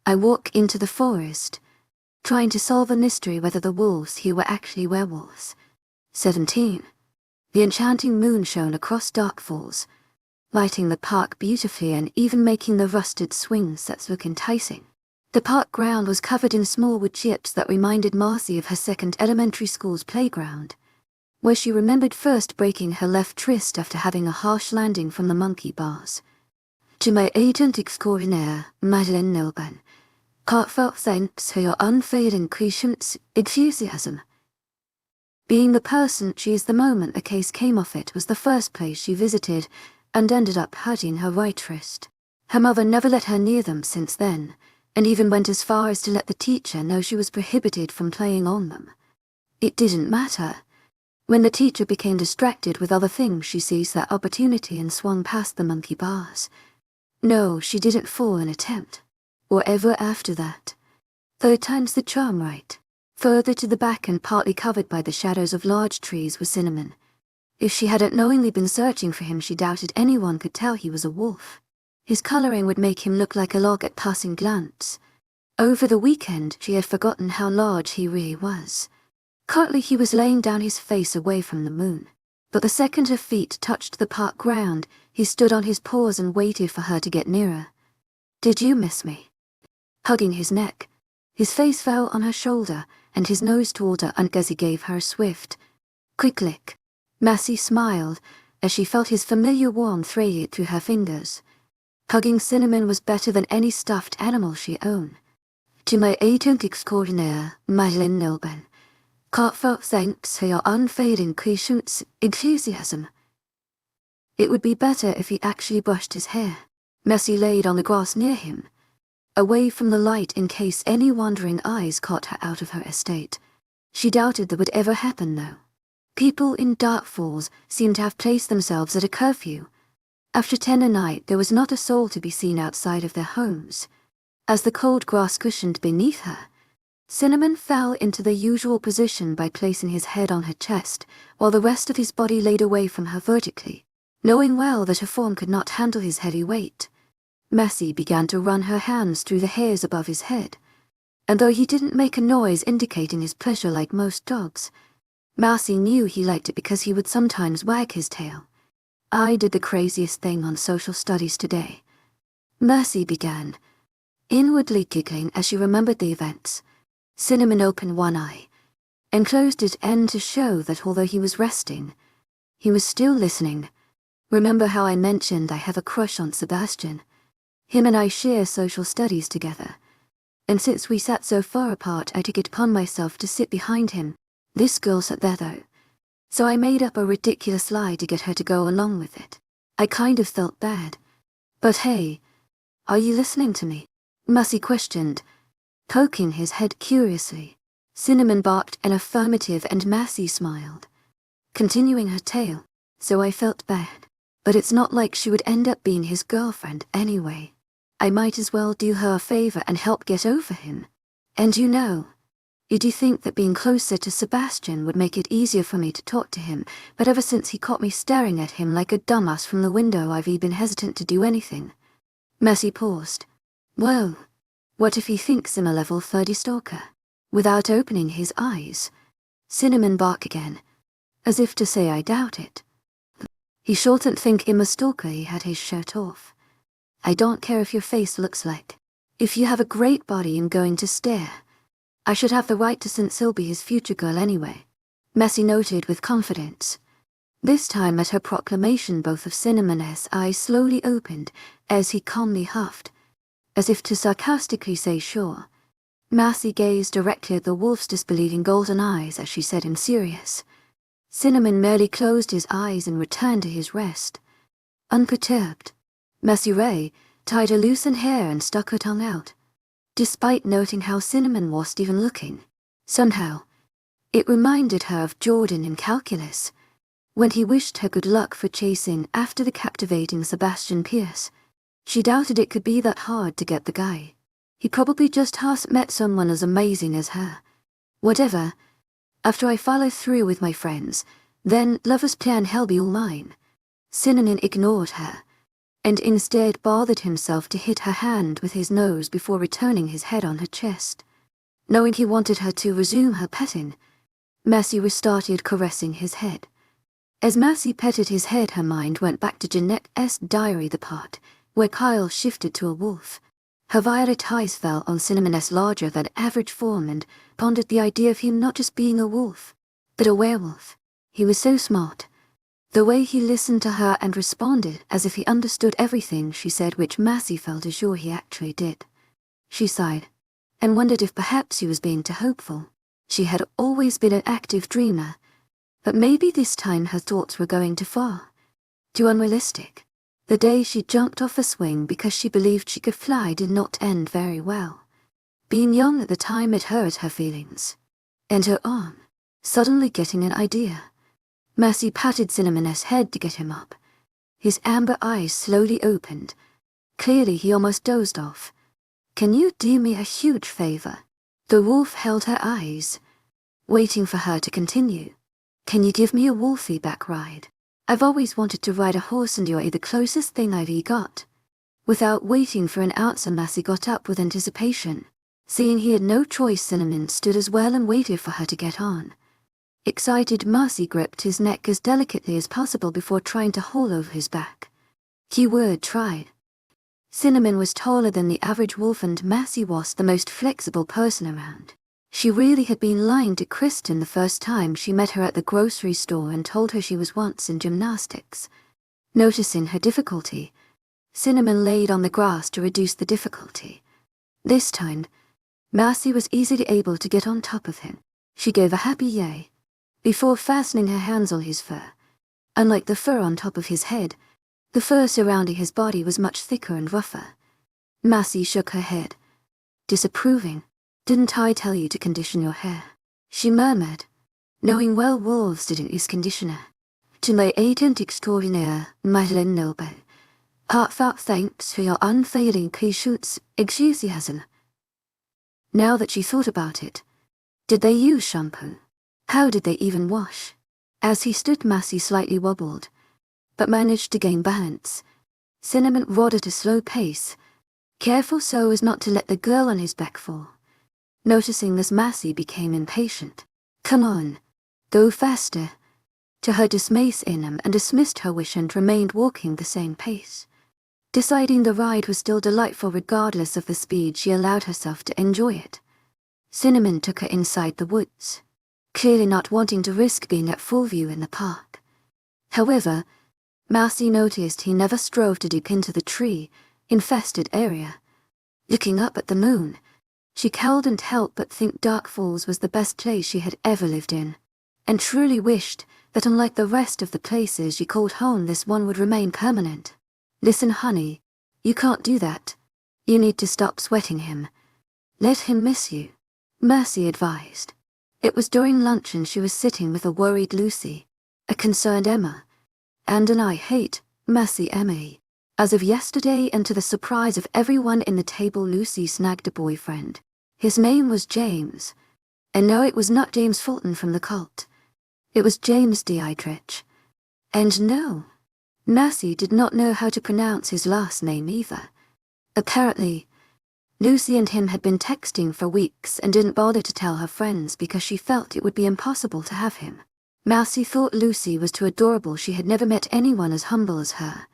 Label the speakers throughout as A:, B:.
A: I walk into the forest, trying to solve a mystery whether the wolves here were actually werewolves. 17. The enchanting moon shone across dark falls, lighting the park beautifully and even making the rusted swing sets look enticing. The park ground was covered in small wood chips that reminded Marcy of her second elementary school's playground, where she remembered first breaking her left wrist after having a harsh landing from the monkey bars. 𝐿𝐷𝐞𝐲𝐻𝐬 𝐊𝐢𝐬𝐷𝐞𝐝 𝐊𝐢𝐬𝐷𝐞𝐝. Being the person she is the moment the case came off, it was the first place she visited and ended up hurting her right wrist. Her mother never let her near them since then, and even went as far as to let the teacher know she was prohibited from playing on them. It didn't matter. When the teacher became distracted with other things, she seized that opportunity and swung past the monkey bars. No, she didn't fall an attempt, or ever after that. Third time's the charm, right? Further to the back and partly covered by the shadows of large trees was Cinnamon. If she hadn't knowingly been searching for him, she doubted anyone could tell he was a wolf. His coloring would make him look like a log at passing glance. Over the weekend, she had forgotten how large he really was. Currently he was laying down, his face away from the moon. But the second her feet touched the park ground, he stood on his paws and waited for her to get nearer. "Did you miss me?" Hugging his neck, his face fell on her shoulder and his nose toward her, and as he gave her a swift, quick lick, Marcy smiled as she felt his familiar warmth radiate through her fingers. Hugging Cinnamon was better than any stuffed animal she owned. 𝐿𝐷𝐞𝐲𝐻𝐬 It would be better if he actually brushed his hair. Marcy laid on the grass near him, away from the light in case any wandering eyes caught her out of her estate. She doubted that would ever happen, though. People in Dark Falls seemed to have placed themselves at a curfew. After 10 at night, there was not a soul to be seen outside of their homes. As the cold grass cushioned beneath her, Cinnamon fell into the usual position by placing his head on her chest, while the rest of his body laid away from her vertically. Knowing well that her form could not handle his heavy weight, Marcy began to run her hands through the hairs above his head, and though he didn't make a noise indicating his pleasure like most dogs, Marcy knew he liked it because he would sometimes wag his tail. "I did the craziest thing on social studies today," Marcy began, inwardly giggling as she remembered the events. Cinnamon opened one eye and closed it end to show that although he was resting, he was still listening. "Remember how I mentioned I have a crush on Sebastian? Him and I share social studies together, and since we sat so far apart, I took it upon myself to sit behind him. This girl sat there though, so I made up a ridiculous lie to get her to go along with it. I kind of felt bad. But hey, are you listening to me?" Marcy questioned, poking his head curiously. Cinnamon barked an affirmative and Marcy smiled, continuing her tale. "So I felt bad, but it's not like she would end up being his girlfriend anyway. I might as well do her a favor and help get over him. And you know, you'd think that being closer to Sebastian would make it easier for me to talk to him, but ever since he caught me staring at him like a dumbass from the window, I've been hesitant to do anything." Marcy paused. "Well, what if he thinks I'm a level 30 stalker?" Without opening his eyes, Cinnamon barked again, as if to say I doubt it. "He shouldn't think I'm a stalker," he had his shirt off. "I don't care if your face looks like. If you have a great body I'm going to stare. I should have the right to since he'll be his future girl anyway," Marcy noted with confidence. This time at her proclamation, both of Cinnamon's eyes slowly opened as he calmly huffed, as if to sarcastically say sure. Marcy gazed directly at the wolf's disbelieving golden eyes as she said him serious. Cinnamon merely closed his eyes and returned to his rest. Unperturbed, Marcy Ray tied her loosened hair and stuck her tongue out, despite noting how Cinnamon wasn't even looking. Somehow, it reminded her of Jordan in calculus, when he wished her good luck for chasing after the captivating Sebastian Pierce. She doubted it could be that hard to get the guy. He probably just hasn't met someone as amazing as her. Whatever. After I follow through with my friends, then lover's plan hell be all mine. Cinnamon ignored her, and instead bothered himself to hit her hand with his nose before returning his head on her chest. Knowing he wanted her to resume her petting, Mercy restarted caressing his head. As Mercy petted his head, her mind went back to Jeanette's diary, the part where Kyle shifted to a wolf. Her violet eyes fell on Cinnamon's larger than average form and pondered the idea of him not just being a wolf, but a werewolf. He was so smart. The way he listened to her and responded as if he understood everything she said, which Mercy felt assured he actually did. She sighed and wondered if perhaps he was being too hopeful. She had always been an active dreamer, but maybe this time her thoughts were going too far, too unrealistic. The day she jumped off a swing because she believed she could fly did not end very well. Being young at the time, it hurt her feelings. And her arm, suddenly getting an idea. Mercy patted Cinnamon's head to get him up. His amber eyes slowly opened. Clearly he almost dozed off. "Can you do me a huge favor?" The wolf held her eyes, waiting for her to continue. "Can you give me a wolfie back ride? I've always wanted to ride a horse and you're the closest thing I've got." Without waiting for an answer, Mercy got up with anticipation. Seeing he had no choice, Cinnamon stood as well and waited for her to get on. Excited, Mercy gripped his neck as delicately as possible before trying to haul over his back. Keyword tried. Cinnamon was taller than the average wolf and Mercy was the most flexible person around. She really had been lying to Kristen the first time she met her at the grocery store and told her she was once in gymnastics. Noticing her difficulty, Cinnamon laid on the grass to reduce the difficulty. This time, Mercy was easily able to get on top of him. She gave a happy yay before fastening her hands on his fur. Unlike the fur on top of his head, the fur surrounding his body was much thicker and rougher. Mercy shook her head, disapproving. "Didn't I tell you to condition your hair?" she murmured, knowing well wolves didn't use conditioner. "To my 𝐿𝐸𝐧𝐼𝐻 𝐊𝐢𝐳, heartfelt thanks for your unfailing 𝐊𝐢𝐳𝐧. Now that she thought about it, did they use shampoo? How did they even wash? As he stood, Mercy slightly wobbled, but managed to gain balance. Cinnamon rode at a slow pace, careful so as not to let the girl on his back fall. Noticing this, Mercy became impatient. "Come on, go faster." To her dismay, Cinnamon dismissed her wish and remained walking the same pace. Deciding the ride was still delightful regardless of the speed, she allowed herself to enjoy it. Cinnamon took her inside the woods, clearly not wanting to risk being at full view in the park. However, Mercy noticed he never strove to dip into the tree-infested area. Looking up at the moon, she couldn't help but think Dark Falls was the best place she had ever lived in, and truly wished that unlike the rest of the places she called home, this one would remain permanent. "Listen, honey, you can't do that. You need to stop sweating him. Let him miss you," Mercy advised. It was during lunch and she was sitting with a worried Lucy, a concerned Emma, and an "I hate Mercy Emmy." As of yesterday, and to the surprise of everyone in the table, Lucy snagged a boyfriend. His name was James. And no, it was not James Fulton from the cult. It was James 𝐷𝐸𝐺. And no, Mercy did not know how to pronounce his last name either. Apparently, Lucy and him had been texting for weeks and didn't bother to tell her friends because she felt it would be impossible to have him. Mercy thought Lucy was too adorable. She had never met anyone as humble as her.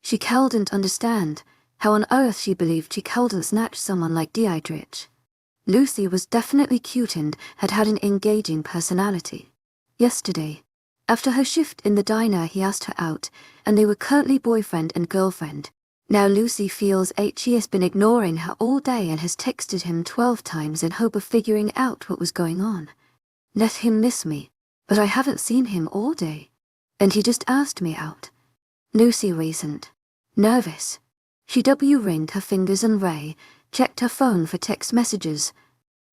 A: She couldn't understand how on earth she believed she couldn't snatch someone like 𝐷𝐸𝐺. Lucy was definitely cute and had an engaging personality. Yesterday, after her shift in the diner, he asked her out, and they were currently boyfriend and girlfriend. Now Lucy feels he has been ignoring her all day and has texted him 12 times in hope of figuring out what was going on. "Let him miss me, but I haven't seen him all day, and he just asked me out," Lucy reasoned. Nervous, she ringed her fingers and checked her phone for text messages.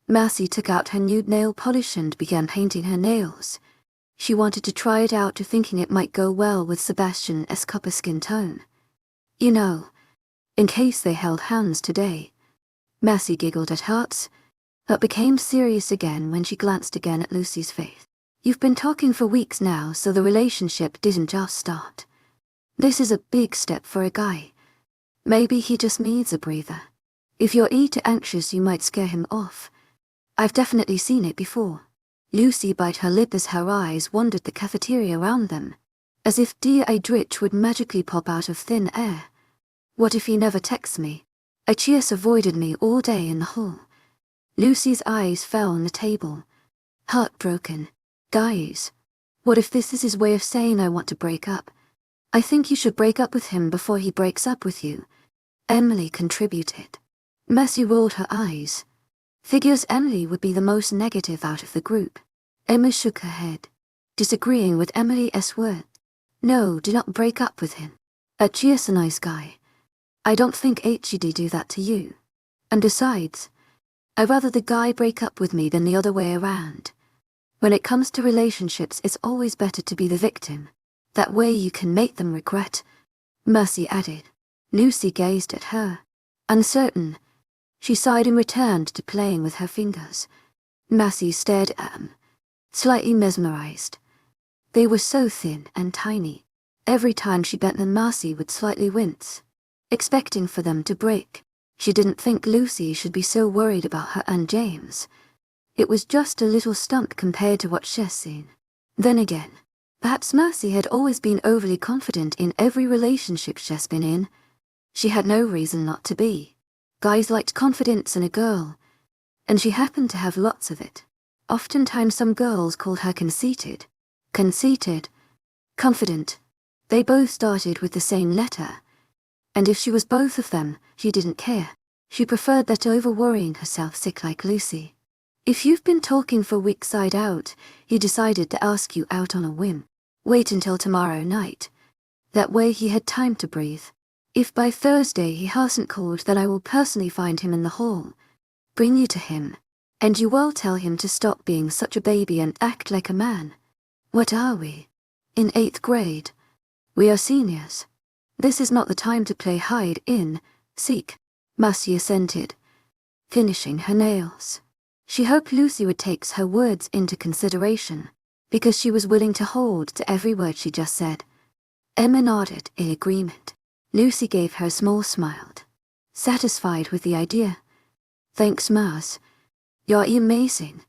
A: Mercy took out her nude nail polish and began painting her nails. She wanted to try it out, thinking it might go well with Sebastian's copper skin tone. "You know, in case they held hands today." Mercy giggled at hearts, but became serious again when she glanced again at Lucy's face. "You've been talking for weeks now, so the relationship didn't just start. This is a big step for a guy. Maybe he just needs a breather. If you're too anxious, you might scare him off. I've definitely seen it before. Lucy bit her lip as her eyes wandered the cafeteria around them, as if 𝐊𝐢𝐧𝐰 would magically pop out of thin air. What if he never texts me? 𝐿𝐻𝐼𝐳 avoided me all day in the hall. Lucy's eyes fell on the table. Heartbroken. Guys, what if this is his way of saying I want to break up? I think you should break up with him before he breaks up with you. Emily contributed. Mercy rolled her eyes. Figures Emily would be the most negative out of the group. Emma shook her head, disagreeing with Emily's words. No, do not break up with him. 𝐿𝐻𝐼𝐳's a nice guy. I don't think 𝐻ED do that to you. And besides, I'd rather the guy break up with me than the other way around. When it comes to relationships, it's always better to be the victim. That way you can make them regret. Mercy added. Lucy gazed at her, uncertain. She sighed and returned to playing with her fingers. Mercy stared at them, slightly mesmerized. They were so thin and tiny. Every time she bent them, Mercy would slightly wince, expecting for them to break. She didn't think Lucy should be so worried about her and James. It was just a little stunt compared to what she's seen. Then again, perhaps Mercy had always been overly confident in every relationship she's been in. She had no reason not to be. Guys liked confidence in a girl, and she happened to have lots of it. Oftentimes some girls called her conceited. Conceited. Confident. They both started with the same letter. And if she was both of them, she didn't care. She preferred that over worrying herself sick like Lucy. If you've been talking for weeks side out, he decided to ask you out on a whim. Wait until tomorrow night. That way he had time to breathe. If by Thursday he hasn't called, then I will personally find him in the hall, bring you to him, and you will tell him to stop being such a baby and act like a man. What are we? In 8th grade. We are seniors. This is not the time to play hide and seek. Mercy assented, finishing her nails. She hoped Lucy would take her words into consideration, because she was willing to hold to every word she just said. Emma nodded in agreement. Lucy gave her a small smile, satisfied with the idea. Thanks, Mars. You're amazing,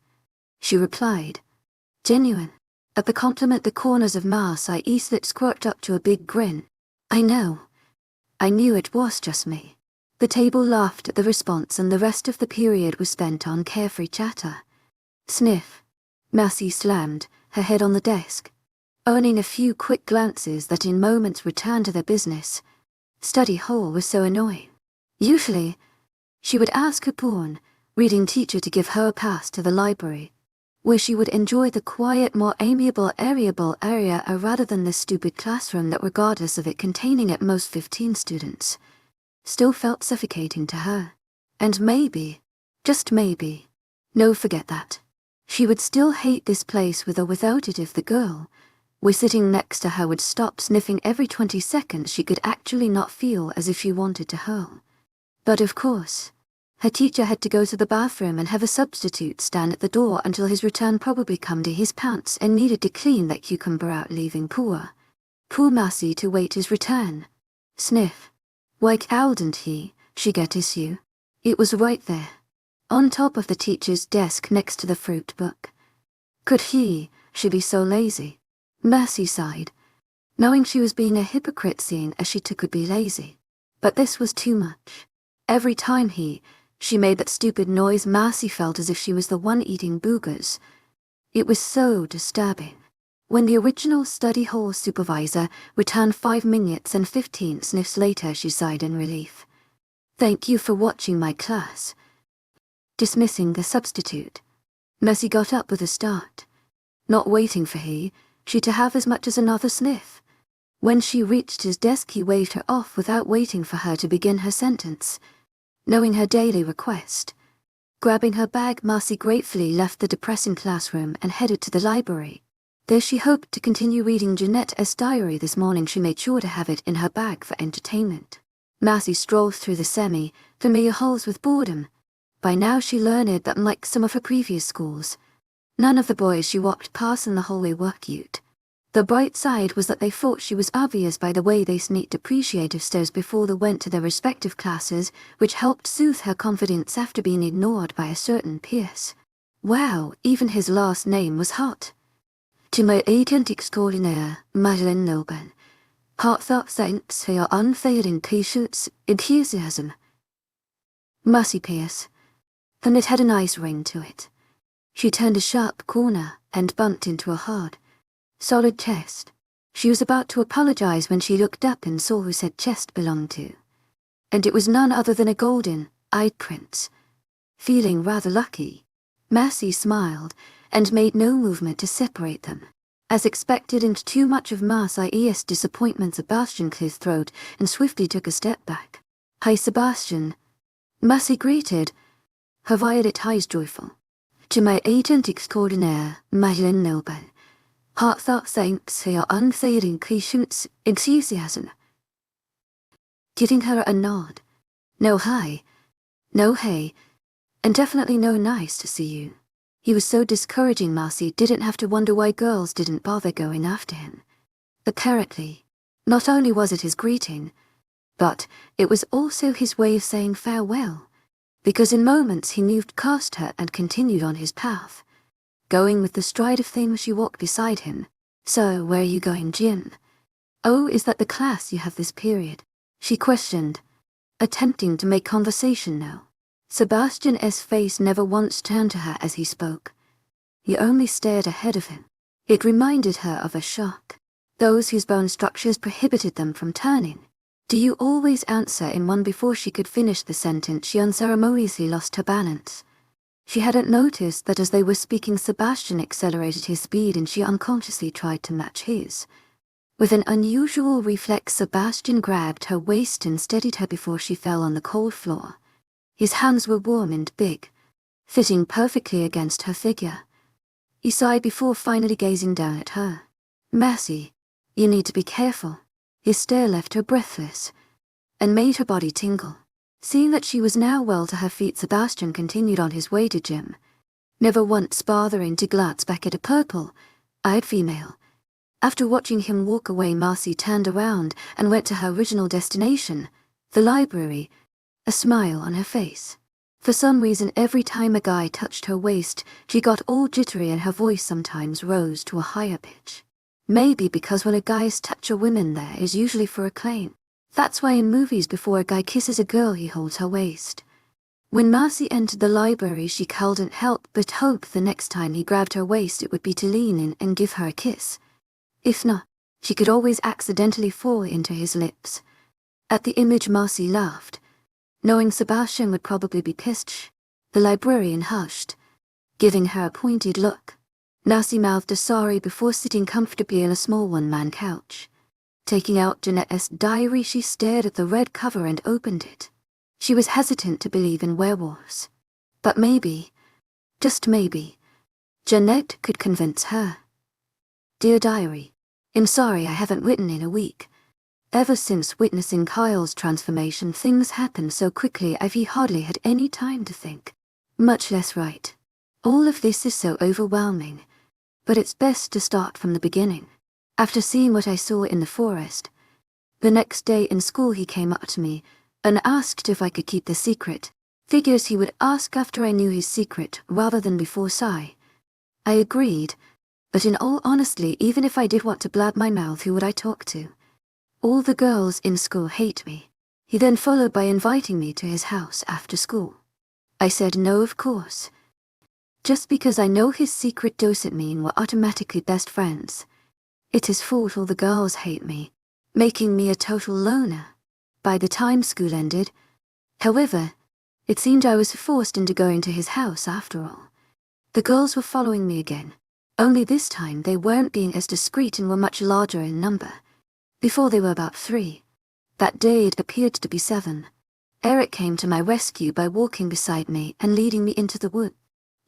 A: she replied. Genuine. At the compliment, the corners of Mars' 𝐿𝐻𝐳 squirted up to a big grin. I know. I knew it was just me. The table laughed at the response, and the rest of the period was spent on carefree chatter. Sniff. Mercy slammed her head on the desk, earning a few quick glances that in moments returned to their business. Study hall was so annoying. Usually, she would ask her born reading teacher to give her a pass to the library, where she would enjoy the quiet, more amiable, areable area rather than the stupid classroom that, regardless of it containing at most 15 students, still felt suffocating to her. And maybe, just maybe, no, forget that, she would still hate this place with or without it if the girl were sitting next to her would stop sniffing every 20 seconds. She could actually not feel as if she wanted to hurl. But of course, her teacher had to go to the bathroom and have a substitute stand at the door until his return, probably come to his pants, and needed to clean that cucumber out, leaving poor Mercy to wait his return. Sniff. Why couldn't she get issue? It was right there, on top of the teacher's desk next to the fruit book. Could she be so lazy? Mercy sighed, knowing she was being a hypocrite, seeing as she too could be lazy. But this was too much. Every time she made that stupid noise, Mercy felt as if she was the one eating boogers. It was so disturbing. When the original study hall supervisor returned 5 minutes and 15 sniffs later, she sighed in relief. Thank you for watching my class. Dismissing the substitute, Mercy got up with a start, not waiting for she to have as much as another sniff. When she reached his desk, he waved her off without waiting for her to begin her sentence. Knowing her daily request, grabbing her bag, Mercy gratefully left the depressing classroom and headed to the library. There she hoped to continue reading Jeanette's diary this morning. She made sure to have it in her bag for entertainment. Mercy strolled through the semi-familiar halls with boredom. By now she learned that, unlike some of her previous schools, none of the boys she walked past in the hallway were cute. The bright side was that they thought she was obvious by the way they sneaked appreciative stares before they went to their respective classes, which helped soothe her confidence after being ignored by a certain Pierce. Wow, even his last name was hot. 𝐿𝐻𝐸𝐬𝐷𝐞𝐝𝐬 𝐊𝐢𝐳𝐼𝐬𝐷𝐞𝐝 𝐊𝐢𝐳𝐼𝐬𝐷𝐞𝐝 Mercy Pierce. Then it had a nice ring to it. She turned a sharp corner and bumped into a hard, solid chest. She was about to apologize when she looked up and saw who said chest belonged to. And it was none other than a golden-eyed prince. Feeling rather lucky, Mercy smiled and made no movement to separate them. As expected, and too much of 𝐿𝐻𝐸𝐬𝐷𝐞𝐝 disappointment, Sebastian cleared his throat and swiftly took a step back. "Hi, Sebastian." Mercy greeted, her violet eyes joyful. 𝐿𝐻𝐸𝐷𝐞𝐝 𝐿𝐻𝐸𝐷𝐞𝐝 giving her a nod. "No hi, no hey, and definitely no nice to see you." He was so discouraging Mercy didn't have to wonder why girls didn't bother going after him. Apparently, not only was it his greeting, but it was also his way of saying farewell, because in moments he moved past her and continued on his path, going with the stride of things. She walked beside him. "So, where are you going, Jim?" "Oh, is that the class you have this period?" she questioned, attempting to make conversation now. Sebastian's face never once turned to her as he spoke. He only stared ahead of him. It reminded her of a shark, those whose bone structures prohibited them from turning. "Do you always answer in one?" Before she could finish the sentence, she unceremoniously lost her balance. She hadn't noticed that as they were speaking, Sebastian accelerated his speed and she unconsciously tried to match his. With an unusual reflex, Sebastian grabbed her waist and steadied her before she fell on the cold floor. His hands were warm and big, fitting perfectly against her figure. He sighed before finally gazing down at her. "Mercy, you need to be careful." His stare left her breathless and made her body tingle. Seeing that she was now well to her feet, Sebastian continued on his way to Jim, never once bothering to glance back at a purple-eyed female. After watching him walk away, Mercy turned around and went to her original destination, the library, a smile on her face. For some reason, every time a guy touched her waist, she got all jittery and her voice sometimes rose to a higher pitch. Maybe because when a guy's touch a woman, there is usually for acclaim. That's why in movies, before a guy kisses a girl, he holds her waist. When Mercy entered the library, she couldn't help but hope the next time he grabbed her waist it would be to lean in and give her a kiss. If not, she could always accidentally fall into his lips. At the image, Mercy laughed, knowing Sebastian would probably be pissed. The librarian hushed, giving her a pointed look. Mercy mouthed a sorry before sitting comfortably in a small one-man couch. Taking out Jeanette's diary, she stared at the red cover and opened it. She was hesitant to believe in werewolves, but maybe, just maybe, Jeanette could convince her. "Dear Diary, I'm sorry I haven't written in a week. Ever since witnessing Kyle's transformation, things happened so quickly I've hardly had any time to think, much less write. All of this is so overwhelming, but it's best to start from the beginning. After seeing what I saw in the forest, the next day in school he came up to me and asked if I could keep the secret. Figures he would ask after I knew his secret rather than before. I agreed, but in all honesty, even if I did want to blab my mouth, who would I talk to? All the girls in school hate me." He then followed by inviting me to his house after school. I said no, of course. Just because I know his secret doesn't mean we're automatically best friends. It is fault all the girls hate me, making me a total loner. By the time school ended, however, it seemed I was forced into going to his house after all. The girls were following me again, only this time they weren't being as discreet and were much larger in number. Before they were about 3. That day it appeared to be 7. Eric came to my rescue by walking beside me and leading me into the wood.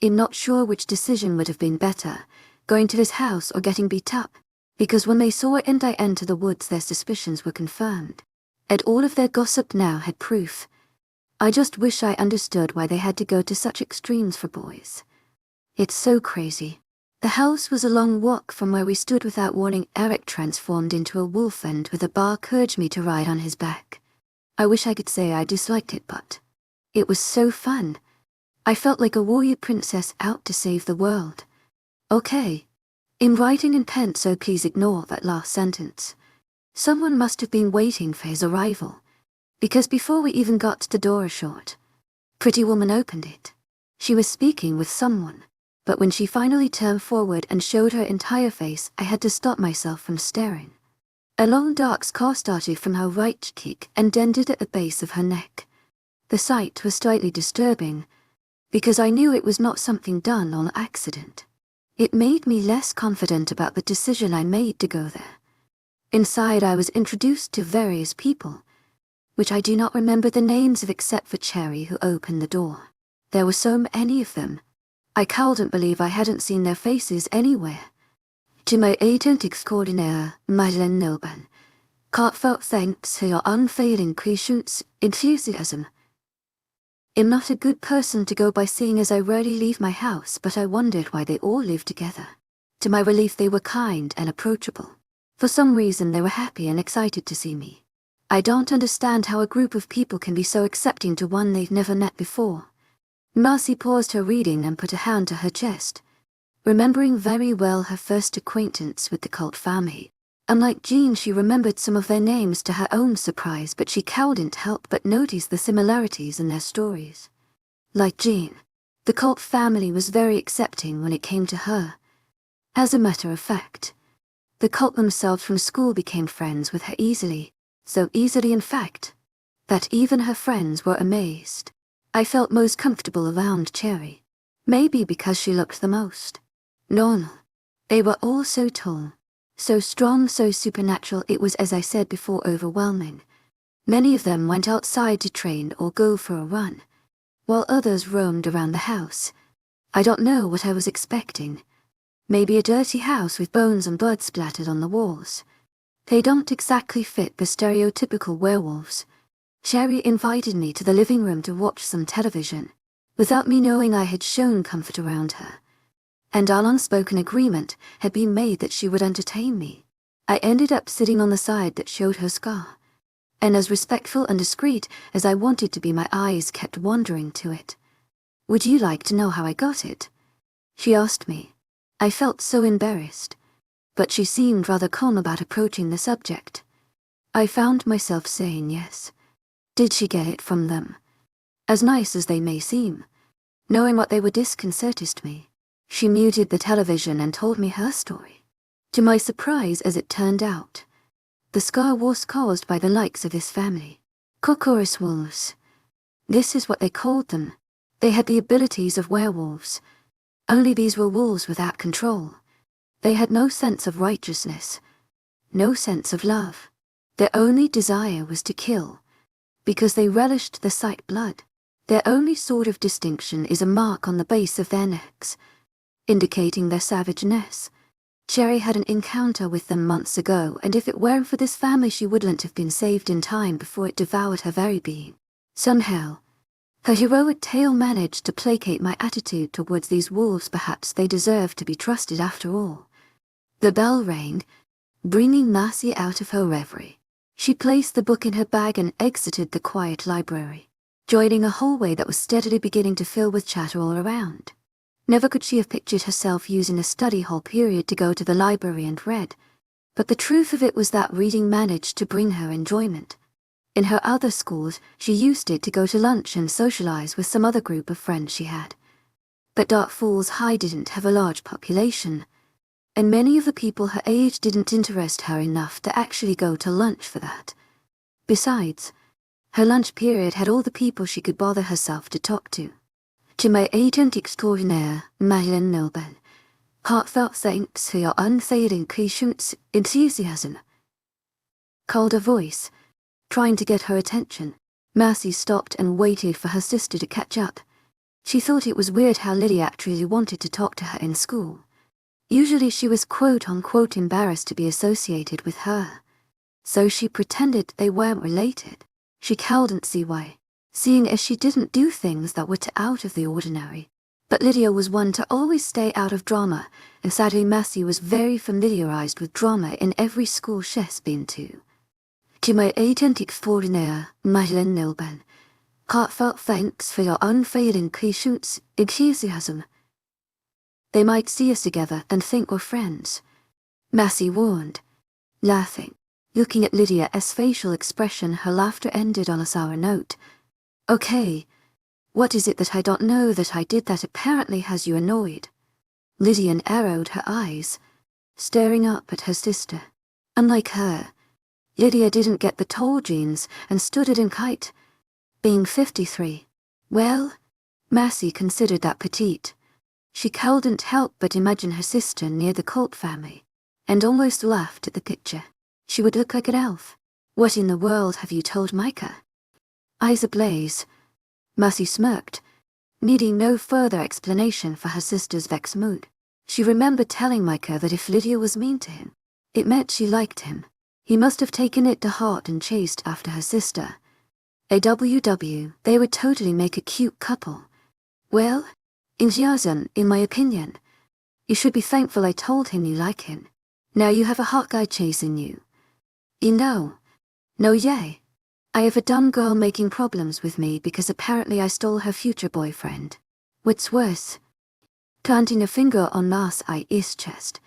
A: I'm not sure which decision would have been better, going to his house or getting beat up, because when they saw it and I enter the woods, their suspicions were confirmed. And all of their gossip now had proof. I just wish I understood why they had to go to such extremes for boys. It's so crazy. The house was a long walk from where we stood without warning. Eric transformed into a wolf and with a bar urged me to ride on his back. I wish I could say I disliked it, but it was so fun. I felt like a warrior princess out to save the world. Okay. In writing in pen, so please ignore that last sentence. Someone must have been waiting for his arrival, because before we even got to the door short, Pretty Woman opened it. She was speaking with someone, but when she finally turned forward and showed her entire face, I had to stop myself from staring. A long dark scar started from her right cheek and ended at the base of her neck. The sight was slightly disturbing, because I knew it was not something done on accident. It made me less confident about the decision I made to go there. Inside, I was introduced to various people, which I do not remember the names of except for Cherry, who opened the door. There were so many of them. I couldn't believe I hadn't seen their faces anywhere. 𝐿𝐷𝐼𝐻𝐿𝐷𝐞𝐝 𝐻𝐿𝐷𝐞𝐜𝐿𝐷𝐼𝐻𝐿𝐷𝐞𝐝. I'm not a good person to go by seeing as I rarely leave my house, but I wondered why they all lived together. To my relief, they were kind and approachable. For some reason, they were happy and excited to see me. I don't understand how a group of people can be so accepting to one they've never met before. Marcy paused her reading and put a hand to her chest, remembering very well her first acquaintance with the cult family. Unlike Jean, she remembered some of their names to her own surprise, but she couldn't help but notice the similarities in their stories. Like Jean, the cult family was very accepting when it came to her. As a matter of fact, the cult themselves from school became friends with her easily, so easily in fact, that even her friends were amazed. I felt most comfortable around Cherry, maybe because she looked the most normal. They were all so tall, so strong, so supernatural. It was, as I said before, overwhelming. Many of them went outside to train or go for a run, while others roamed around the house. I don't know what I was expecting. Maybe a dirty house with bones and blood splattered on the walls. They don't exactly fit the stereotypical werewolves. Cherry invited me to the living room to watch some television, without me knowing I had shown comfort around her, and an unspoken agreement had been made that she would entertain me. I ended up sitting on the side that showed her scar, and as respectful and discreet as I wanted to be, my eyes kept wandering to it. "Would you like to know how I got it?" she asked me. I felt so embarrassed, but she seemed rather calm about approaching the subject. I found myself saying yes. Did she get it from them? As nice as they may seem, knowing what they were disconcerted me. She muted the television and told me her story. To my surprise, as it turned out, the scar was caused by the likes of this family. Corcorus wolves. This is what they called them. They had the abilities of werewolves. Only these were wolves without control. They had no sense of righteousness, no sense of love. Their only desire was to kill, because they relished the sight blood. Their only sort of distinction is a mark on the base of their necks, indicating their savageness. Cherry had an encounter with them months ago, and if it weren't for this family, she wouldn't have been saved in time before it devoured her very being. Somehow, her heroic tale managed to placate my attitude towards these wolves. Perhaps they deserved to be trusted after all. The bell rang, bringing Marcy out of her reverie. She placed the book in her bag and exited the quiet library, joining a hallway that was steadily beginning to fill with chatter all around. Never could she have pictured herself using a study hall period to go to the library and read, but the truth of it was that reading managed to bring her enjoyment. In her other schools, she used it to go to lunch and socialize with some other group of friends she had. But Dark Falls High didn't have a large population, and many of the people her age didn't interest her enough to actually go to lunch for that. Besides, her lunch period had all the people she could bother herself to talk to. 𝐶𝐵 extraordinaire, heartfelt thanks for your unfailing patience, enthusiasm, called a voice, trying to get her attention. Marcy stopped and waited for her sister to catch up. She thought it was weird how Lily actually wanted to talk to her in school. Usually she was quote-unquote embarrassed to be associated with her, so she pretended they weren't related. She couldn't see why, seeing as she didn't do things that were too out of the ordinary. But Lydia was one to always stay out of drama, and sadly Massey was very familiarized with drama in every school she's been to. 𝐊𝐢𝐳𝐷𝐞𝐫𝐬, heartfelt thanks for your unfailing patience, enthusiasm. They might see us together and think we're friends, Massey warned, laughing. Looking at Lydia's facial expression, her laughter ended on a sour note. Okay, what is it that I don't know that I did that apparently has you annoyed? Lydia narrowed her eyes, staring up at her sister. Unlike her, Lydia didn't get the tall genes and stood in height, being 53. Well, Massey considered that petite. She couldn't help but imagine her sister near the cult family, and almost laughed at the picture. She would look like an elf. What in the world have you told Micah? Eyes ablaze, Massey smirked, needing no further explanation for her sister's vexed mood. She remembered telling Micah that if Lydia was mean to him, it meant she liked him. He must have taken it to heart and chased after her sister. AWW, they would totally make a cute couple. Well, 𝐿𝐲𝐬𝐬, in my opinion. You should be thankful I told him you like him. Now you have a hot guy chasing you. You know. No yay. I have a dumb girl making problems with me because apparently I stole her future boyfriend. What's worse? Planting a finger on May's chest.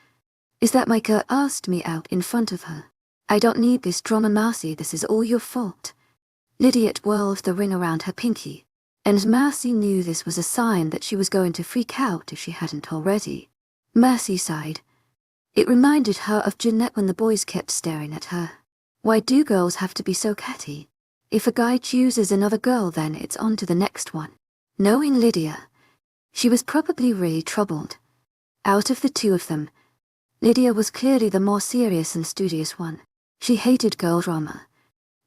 A: Is that Micah asked me out in front of her. I don't need this drama, Massey, this is all your fault. Lydia whirled the ring around her pinky, and Massey knew this was a sign that she was going to freak out if she hadn't already. Massey sighed. It reminded her of Jeanette when the boys kept staring at her. Why do girls have to be so catty? If a guy chooses another girl, then it's on to the next one. Knowing Lydia, she was probably really troubled. Out of the two of them, Lydia was clearly the more serious and studious one. She hated girl drama,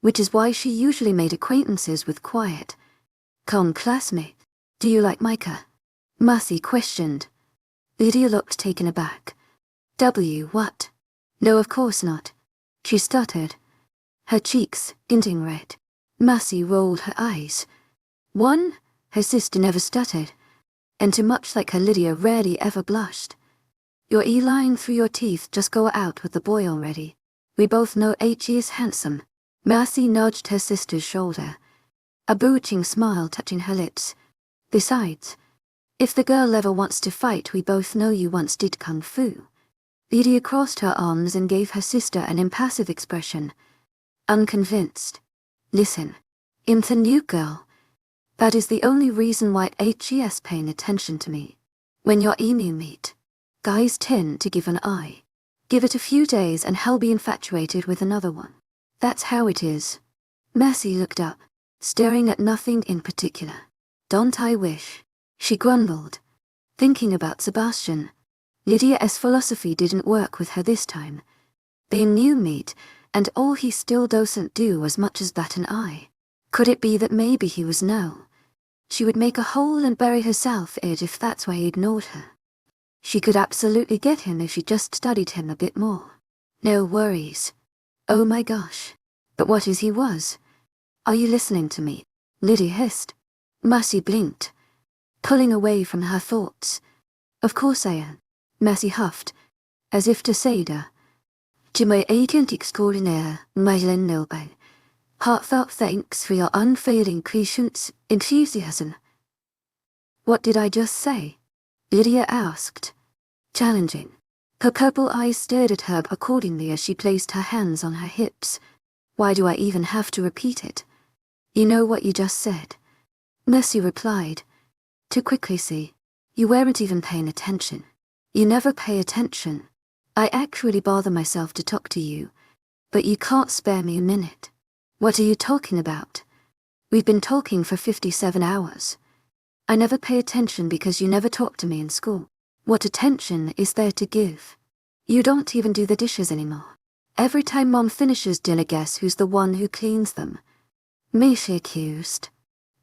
A: which is why she usually made acquaintances with quiet, calm classmates. Do you like Micah? Massey questioned. Lydia looked taken aback. What? No, of course not. She stuttered, her cheeks glinting red. Massey rolled her eyes. One, her sister never stuttered, and too much like her Lydia rarely ever blushed. You're lying through your teeth, just go out with the boy already. We both know 𝐿𝐲𝐬𝐬 is handsome. Massey nudged her sister's shoulder, a bewitching smile touching her lips. Besides, if the girl ever wants to fight, we both know you once did kung fu. Lydia crossed her arms and gave her sister an impassive expression, unconvinced. Listen, I'm the new girl. That is the only reason why 𝐿𝐲𝐬𝐬 is paying attention to me. When you're emu meet, guys tend to give an eye. Give it a few days and he'll be infatuated with another one. That's how it is. Massey looked up, staring at nothing in particular. Don't I wish? She grumbled, thinking about Sebastian. Lydia's philosophy didn't work with her this time. Being new meat, and all he still doesn't do as much as bat an eye. Could it be that maybe he was no? She would make a hole and bury herself in it if that's why he ignored her. She could absolutely get him if she just studied him a bit more. No worries. Oh my gosh. But what is he was? Are you listening to me? Lydia hissed. Massey blinked, pulling away from her thoughts. Of course I am. Massey huffed, as if to say 𝐿𝐸𝐬𝐬𝐬𝐸, heartfelt thanks for your unfailing patience, enthusiasm. What did I just say? Lydia asked, challenging. Her purple eyes stared at her accordingly as she placed her hands on her hips. Why do I even have to repeat it? You know what you just said. Massey replied. Too quickly, see. You weren't even paying attention. You never pay attention. I actually bother myself to talk to you, but you can't spare me a minute. What are you talking about? We've been talking for 57 hours. I never pay attention because you never talk to me in school. What attention is there to give? You don't even do the dishes anymore. Every time Mom finishes dinner, guess who's the one who cleans them? Me, she accused.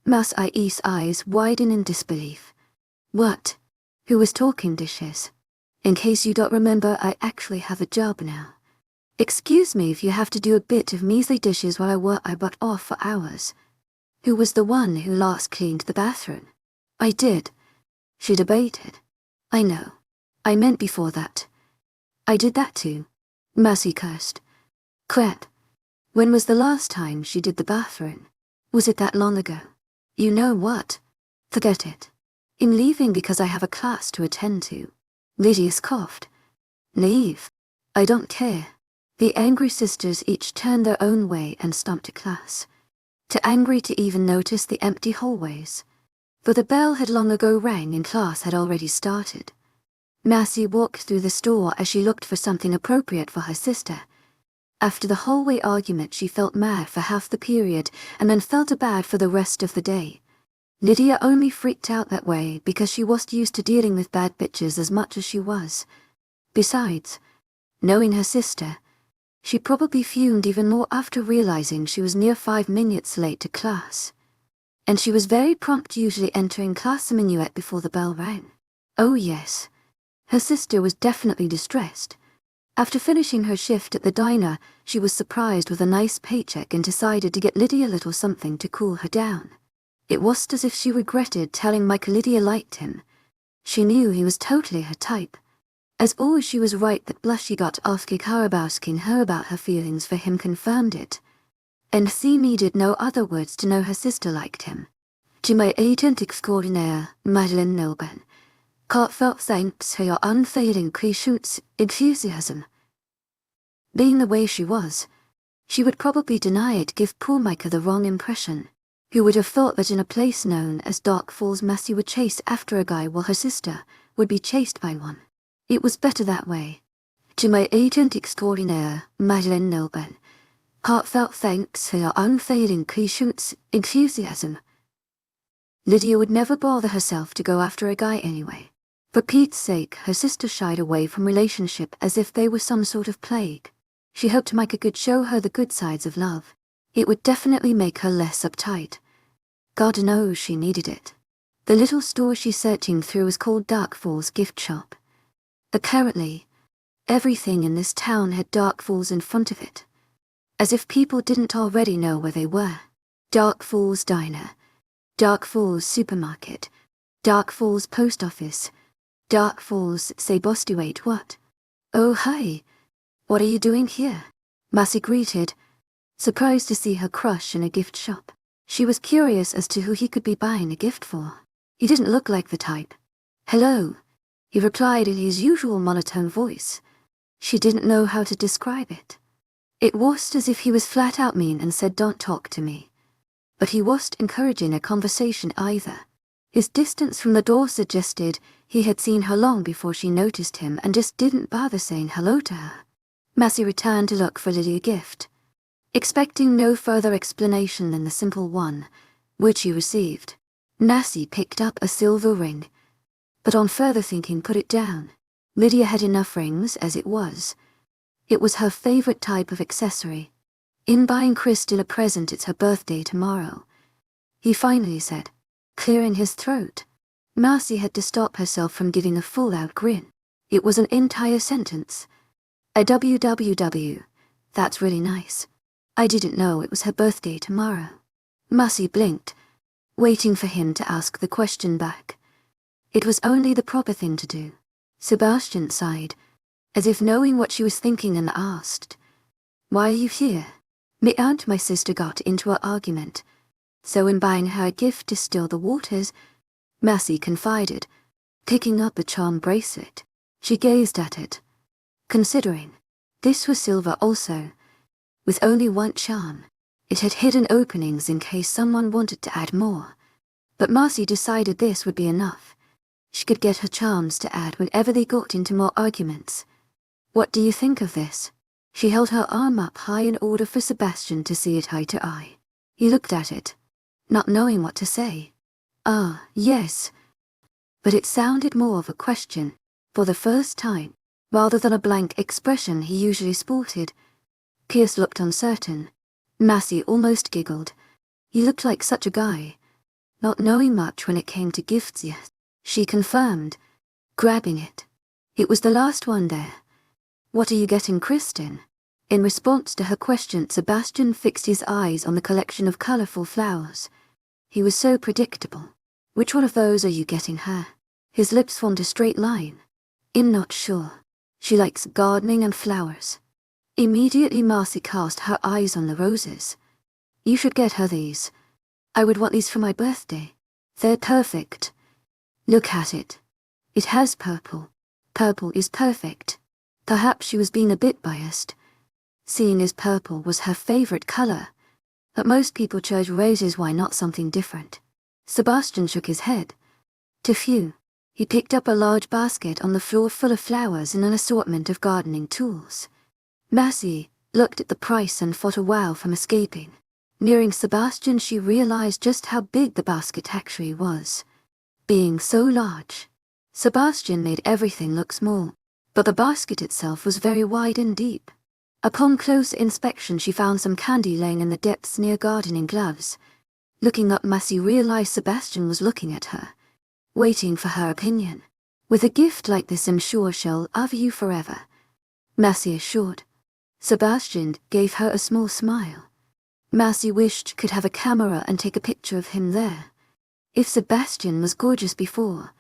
A: Massey's eyes widen in disbelief. What? Who was talking dishes? In case you don't remember, I actually have a job now. Excuse me if you have to do a bit of measly dishes while I butt off for hours. Who was the one who last cleaned the bathroom? I did. She debated. I know. I meant before that. I did that too. Mercy cursed. Crap. When was the last time she did the bathroom? Was it that long ago? You know what? Forget it. I'm leaving because I have a class to attend to. Lydia coughed. Naive. I don't care. The angry sisters each turned their own way and stomped to class. Too angry to even notice the empty hallways. For the bell had long ago rang and class had already started. Mercy walked through the store as she looked for something appropriate for her sister. After the hallway argument, she felt mad for half the period and then felt bad for the rest of the day. Lydia only freaked out that way because she wasn't used to dealing with bad bitches as much as she was. Besides, knowing her sister, she probably fumed even more after realizing she was near 5 minutes late to class. And she was very prompt, usually entering class a minuet before the bell rang. Oh yes, her sister was definitely distressed. After finishing her shift at the diner, she was surprised with a nice paycheck and decided to get Lydia a little something to cool her down. It was as if she regretted telling Mike Lydia liked him. She knew he was totally her type. As always, she was right that blushy got asking her about her feelings for him confirmed it. And she needed no other words to know her sister liked him. 𝐿𝐢𝐳 𝐷𝐸𝐿𝐢 𝐊𝐢𝐳𝐿𝐢 Heartfelt thanks for your unfailing 𝐂𝐮𝐧𝐷 enthusiasm. Being the way she was, she would probably deny it, give poor Micah the wrong impression. Who would have thought that in a place known as Dark Falls, Mercy would chase after a guy while her sister would be chased by one? It was better that way. 𝐿𝐢𝐳 𝐊𝐢𝐳𝐿𝐢 Heartfelt thanks for your unfailing 𝐂𝐮𝐧𝐷 enthusiasm. Lydia would never bother herself to go after a guy anyway. For Pete's sake, her sister shied away from relationship as if they were some sort of plague. She hoped Micah could show her the good sides of love. It would definitely make her less uptight. God knows she needed it. The little store she's searching through is called Dark Falls Gift Shop. Apparently, everything in this town had Dark Falls in front of it. As if people didn't already know where they were. Dark Falls Diner, Dark Falls Supermarket, Dark Falls Post Office, Dark Falls 𝐨 what? Oh hi, what are you doing here? Mercy greeted, surprised to see her crush in a gift shop. She was curious as to who he could be buying a gift for. He didn't look like the type. Hello, he replied in his usual monotone voice. She didn't know how to describe it. It was as if he was flat out mean and said don't talk to me. But he wasn't encouraging a conversation either. His distance from the door suggested he had seen her long before she noticed him and just didn't bother saying hello to her. Mercy returned to look for Lydia's gift, expecting no further explanation than the simple one, which he received. Mercy picked up a silver ring, but on further thinking put it down. Lydia had enough rings as it was. It was her favorite type of accessory. In buying Crystal a present, it's her birthday tomorrow, he finally said, clearing his throat. Mercy had to stop herself from giving a full-out grin. It was an entire sentence. A www. That's really nice. I didn't know it was her birthday tomorrow. Mercy blinked, waiting for him to ask the question back. It was only the proper thing to do. Sebastian sighed, as if knowing what she was thinking, and asked, "Why are you here?" Me and my sister got into an argument, so in buying her a gift to still the waters, Mercy confided, picking up a charm bracelet. She gazed at it, considering. This was silver also, with only one charm. It had hidden openings in case someone wanted to add more, but Mercy decided this would be enough. She could get her charms to add whenever they got into more arguments. What do you think of this? She held her arm up high in order for Sebastian to see it eye to eye. He looked at it, not knowing what to say. Ah, yes. But it sounded more of a question, for the first time, rather than a blank expression he usually sported. Pierce looked uncertain. Mercy almost giggled. He looked like such a guy, not knowing much when it came to gifts yet. She confirmed, grabbing it. It was the last one there. What are you getting, Kristen? In response to her question, Sebastian fixed his eyes on the collection of colorful flowers. He was so predictable. Which one of those are you getting her? His lips formed a straight line. "I'm not sure. She likes gardening and flowers." Immediately Marcy cast her eyes on the roses. "You should get her these. I would want these for my birthday. They're perfect. Look at it. It has purple. Purple is perfect." Perhaps she was being a bit biased, seeing as purple was her favorite color. But most people chose roses, why not something different? Sebastian shook his head. "Too few." He picked up a large basket on the floor full of flowers and an assortment of gardening tools. Marcy looked at the price and fought a wow from escaping. Nearing Sebastian, she realized just how big the basket actually was. Being so large, Sebastian made everything look small, but the basket itself was very wide and deep. Upon close inspection, she found some candy laying in the depths near gardening gloves. Looking up, Marcy realized Sebastian was looking at her, waiting for her opinion. "With a gift like this, I'm sure she'll love you forever," Marcy assured. Sebastian gave her a small smile. Marcy wished she could have a camera and take a picture of him there. If Sebastian was gorgeous before,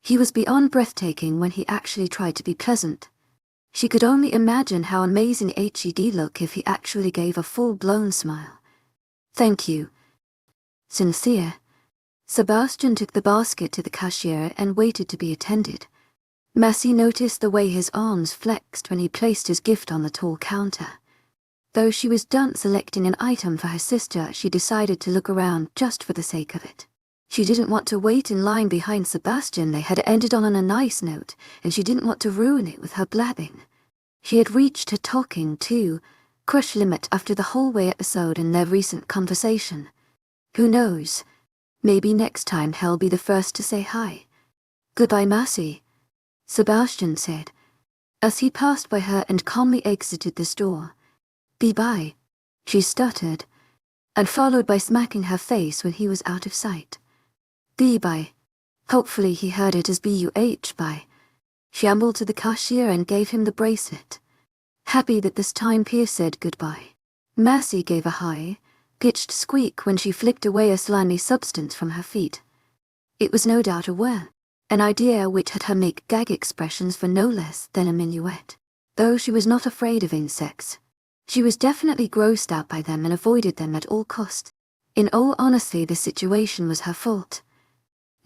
A: he was beyond breathtaking when he actually tried to be pleasant. She could only imagine how amazing he'd look if he actually gave a full-blown smile. "Thank you." Sincere. Sebastian took the basket to the cashier and waited to be attended. Marcy noticed the way his arms flexed when he placed his gift on the tall counter. Though she was done selecting an item for her sister, she decided to look around just for the sake of it. She didn't want to wait in line behind Sebastian. They had ended on a nice note, and she didn't want to ruin it with her blabbing. She had reached her talking to crush limit after the hallway episode and their recent conversation. Who knows? Maybe next time he'll be the first to say hi. "Goodbye, Marcy," Sebastian said, as he passed by her and calmly exited the store. "Bye-bye," she stuttered, and followed by smacking her face when he was out of sight. "Bye-bye." Hopefully he heard it as bye. She ambled to the cashier and gave him the bracelet. Happy that this time Pierce said goodbye. Marcy gave a high-pitched squeak when she flicked away a slimy substance from her feet. It was no doubt a worm, an idea which had her make gag expressions for no less than a minuet. Though she was not afraid of insects, she was definitely grossed out by them and avoided them at all cost. In all honesty, the situation was her fault.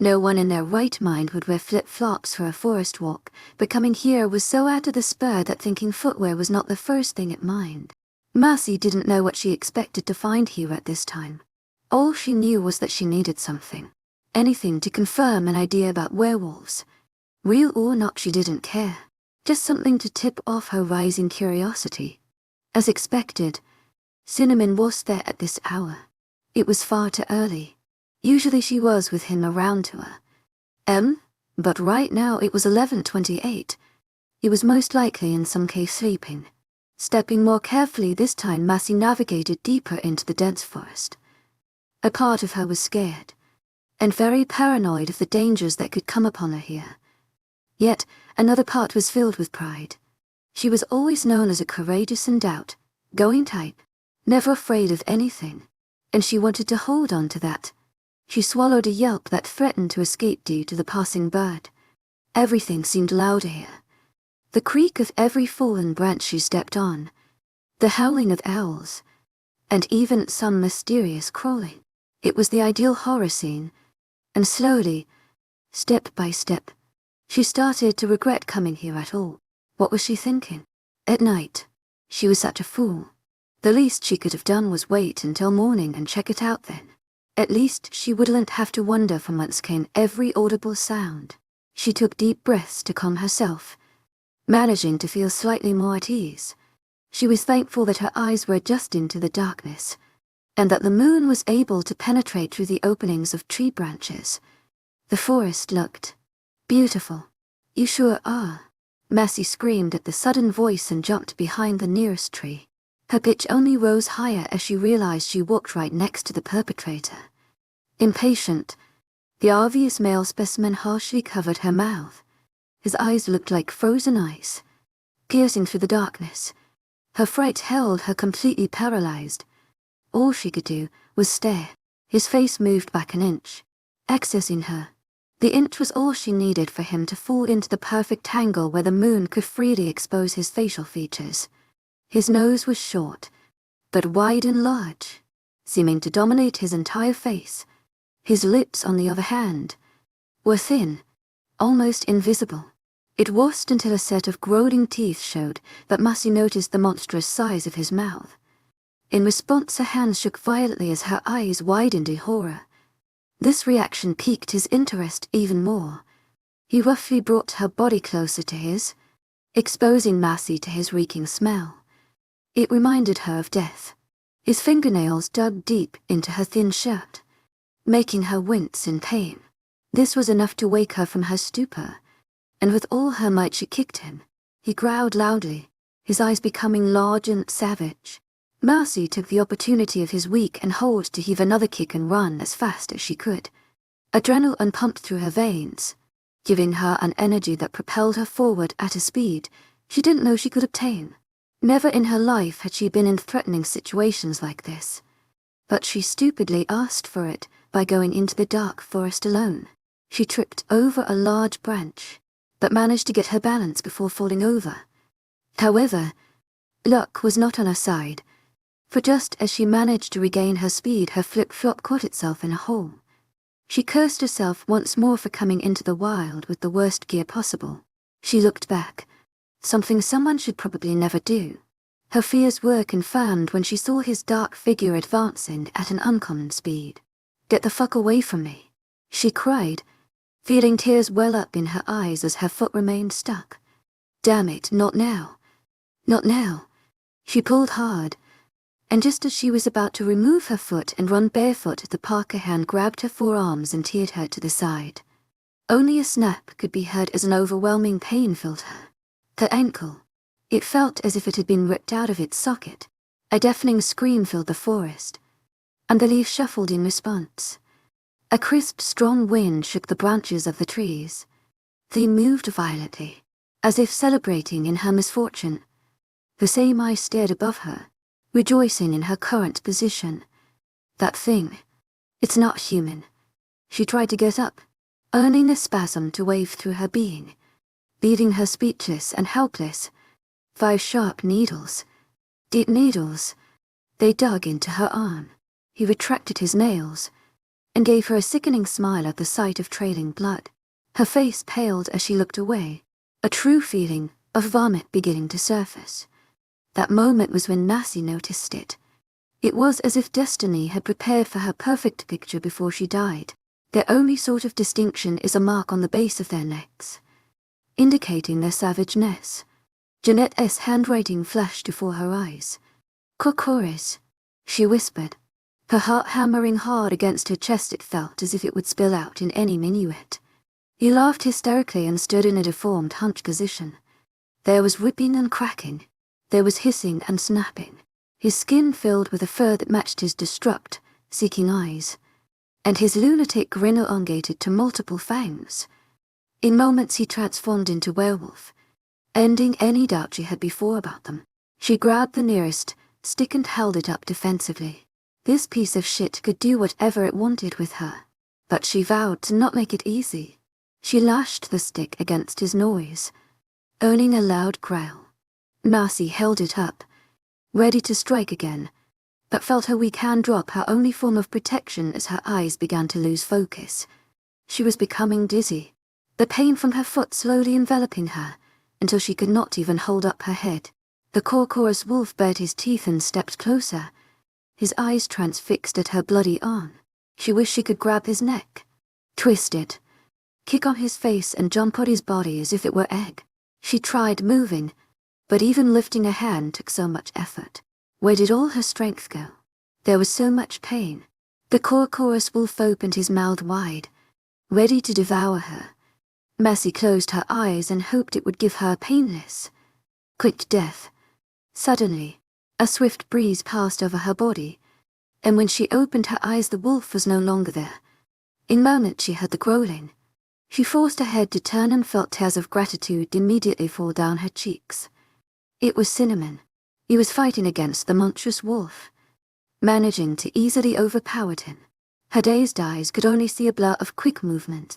A: No one in their right mind would wear flip-flops for a forest walk, but coming here was so out of the spur that thinking footwear was not the first thing at mind. Marcy didn't know what she expected to find here at this time. All she knew was that she needed something. Anything to confirm an idea about werewolves. Real or not, she didn't care. Just something to tip off her rising curiosity. As expected, Cinnamon was there at this hour. It was far too early. Usually she was with him around to her. But right now it was 11:28. He was most likely in some case sleeping. Stepping more carefully this time, Marcy navigated deeper into the dense forest. A part of her was scared, and very paranoid of the dangers that could come upon her here. Yet another part was filled with pride. She was always known as a courageous and outgoing type, never afraid of anything, and she wanted to hold on to that. She swallowed a yelp that threatened to escape due to the passing bird. Everything seemed louder here. The creak of every fallen branch she stepped on, the howling of owls, and even some mysterious crawling. It was the ideal horror scene, and slowly, step by step, she started to regret coming here at all. What was she thinking? At night, she was such a fool. The least she could have done was wait until morning and check it out then. At least she wouldn't have to wonder from whence came every audible sound. She took deep breaths to calm herself, managing to feel slightly more at ease. She was thankful that her eyes were adjusting to the darkness, and that the moon was able to penetrate through the openings of tree branches. The forest looked beautiful. "You sure are," Marcy screamed at the sudden voice and jumped behind the nearest tree. Her pitch only rose higher as she realized she walked right next to the perpetrator. Impatient, the obvious male specimen harshly covered her mouth. His eyes looked like frozen ice, piercing through the darkness. Her fright held her completely paralyzed. All she could do was stare. His face moved back an inch, accessing her. The inch was all she needed for him to fall into the perfect angle where the moon could freely expose his facial features. His nose was short, but wide and large, seeming to dominate his entire face. His lips, on the other hand, were thin, almost invisible. It wasn't until a set of growling teeth showed that 𝐵𝐵 noticed the monstrous size of his mouth. In response, her hands shook violently as her eyes widened in horror. This reaction piqued his interest even more. He roughly brought her body closer to his, exposing 𝐵𝐵 to his reeking smell. It reminded her of death. His fingernails dug deep into her thin shirt, making her wince in pain. This was enough to wake her from her stupor, and with all her might she kicked him. He growled loudly, his eyes becoming large and savage. 𝐵𝐵 took the opportunity of his weak and hold to heave another kick and run as fast as she could. Adrenaline pumped through her veins, giving her an energy that propelled her forward at a speed she didn't know she could obtain. Never in her life had she been in threatening situations like this, but she stupidly asked for it by going into the dark forest alone. She tripped over a large branch, but managed to get her balance before falling over. However, luck was not on her side, for just as she managed to regain her speed, her flip-flop caught itself in a hole. She cursed herself once more for coming into the wild with the worst gear possible. She looked back, something someone should probably never do. Her fears were confirmed when she saw his dark figure advancing at an uncommon speed. "Get the fuck away from me," she cried, feeling tears well up in her eyes as her foot remained stuck. "Damn it, not now. Not now." She pulled hard, and just as she was about to remove her foot and run barefoot, the Parker hand grabbed her forearms and teared her to the side. Only a snap could be heard as an overwhelming pain filled her. Her ankle. It felt as if it had been ripped out of its socket. A deafening scream filled the forest, and the leaves shuffled in response. A crisp, strong wind shook the branches of the trees. They moved violently, as if celebrating in her misfortune. The 𝐊𝐤𝐼 stared above her, rejoicing in her current position. "That thing, it's not human." She tried to get up, earning a spasm to wave through her being, leaving her speechless and helpless. 5 sharp needles, deep needles. They dug into her arm. He retracted his nails and gave her a sickening smile at the sight of trailing blood. Her face paled as she looked away, a true feeling of vomit beginning to surface. That moment was when 𝐵𝐵 noticed it. It was as if destiny had prepared for her perfect picture before she died. Their only sort of distinction is a mark on the base of their necks, indicating their savageness. Jeanette's handwriting flashed before her eyes. "Corcorus," she whispered. Her heart hammering hard against her chest, it felt as if it would spill out in any minute. He laughed hysterically and stood in a deformed hunched position. There was ripping and cracking. There was hissing and snapping. His skin filled with a fur that matched his distraught, seeking eyes, and his lunatic grin elongated to multiple fangs. In moments he transformed into werewolf, ending any doubt she had before about them. She grabbed the nearest stick and held it up defensively. This piece of shit could do whatever it wanted with her, but she vowed to not make it easy. She lashed the stick against his noise, earning a loud growl. 𝐵𝐵 held it up, ready to strike again, but felt her weak hand drop, her only form of protection, as her eyes began to lose focus. She was becoming dizzy, the pain from her foot slowly enveloping her, until she could not even hold up her head. The Corcorus wolf bared his teeth and stepped closer, his eyes transfixed at her bloody arm. She wished she could grab his neck, twist it, kick on his face and jump on his body as if it were egg. She tried moving, but even lifting a hand took so much effort. Where did all her strength go? There was so much pain. The Corcorus wolf opened his mouth wide, ready to devour her. 𝐵𝐵 closed her eyes and hoped it would give her a painless, quick death. Suddenly, a swift breeze passed over her body, and when she opened her eyes, the wolf was no longer there. In a moment she heard the growling. She forced her head to turn and felt tears of gratitude immediately fall down her cheeks. It was Cinnamon. He was fighting against the monstrous wolf, managing to easily overpower him. Her dazed eyes could only see a blur of quick movement,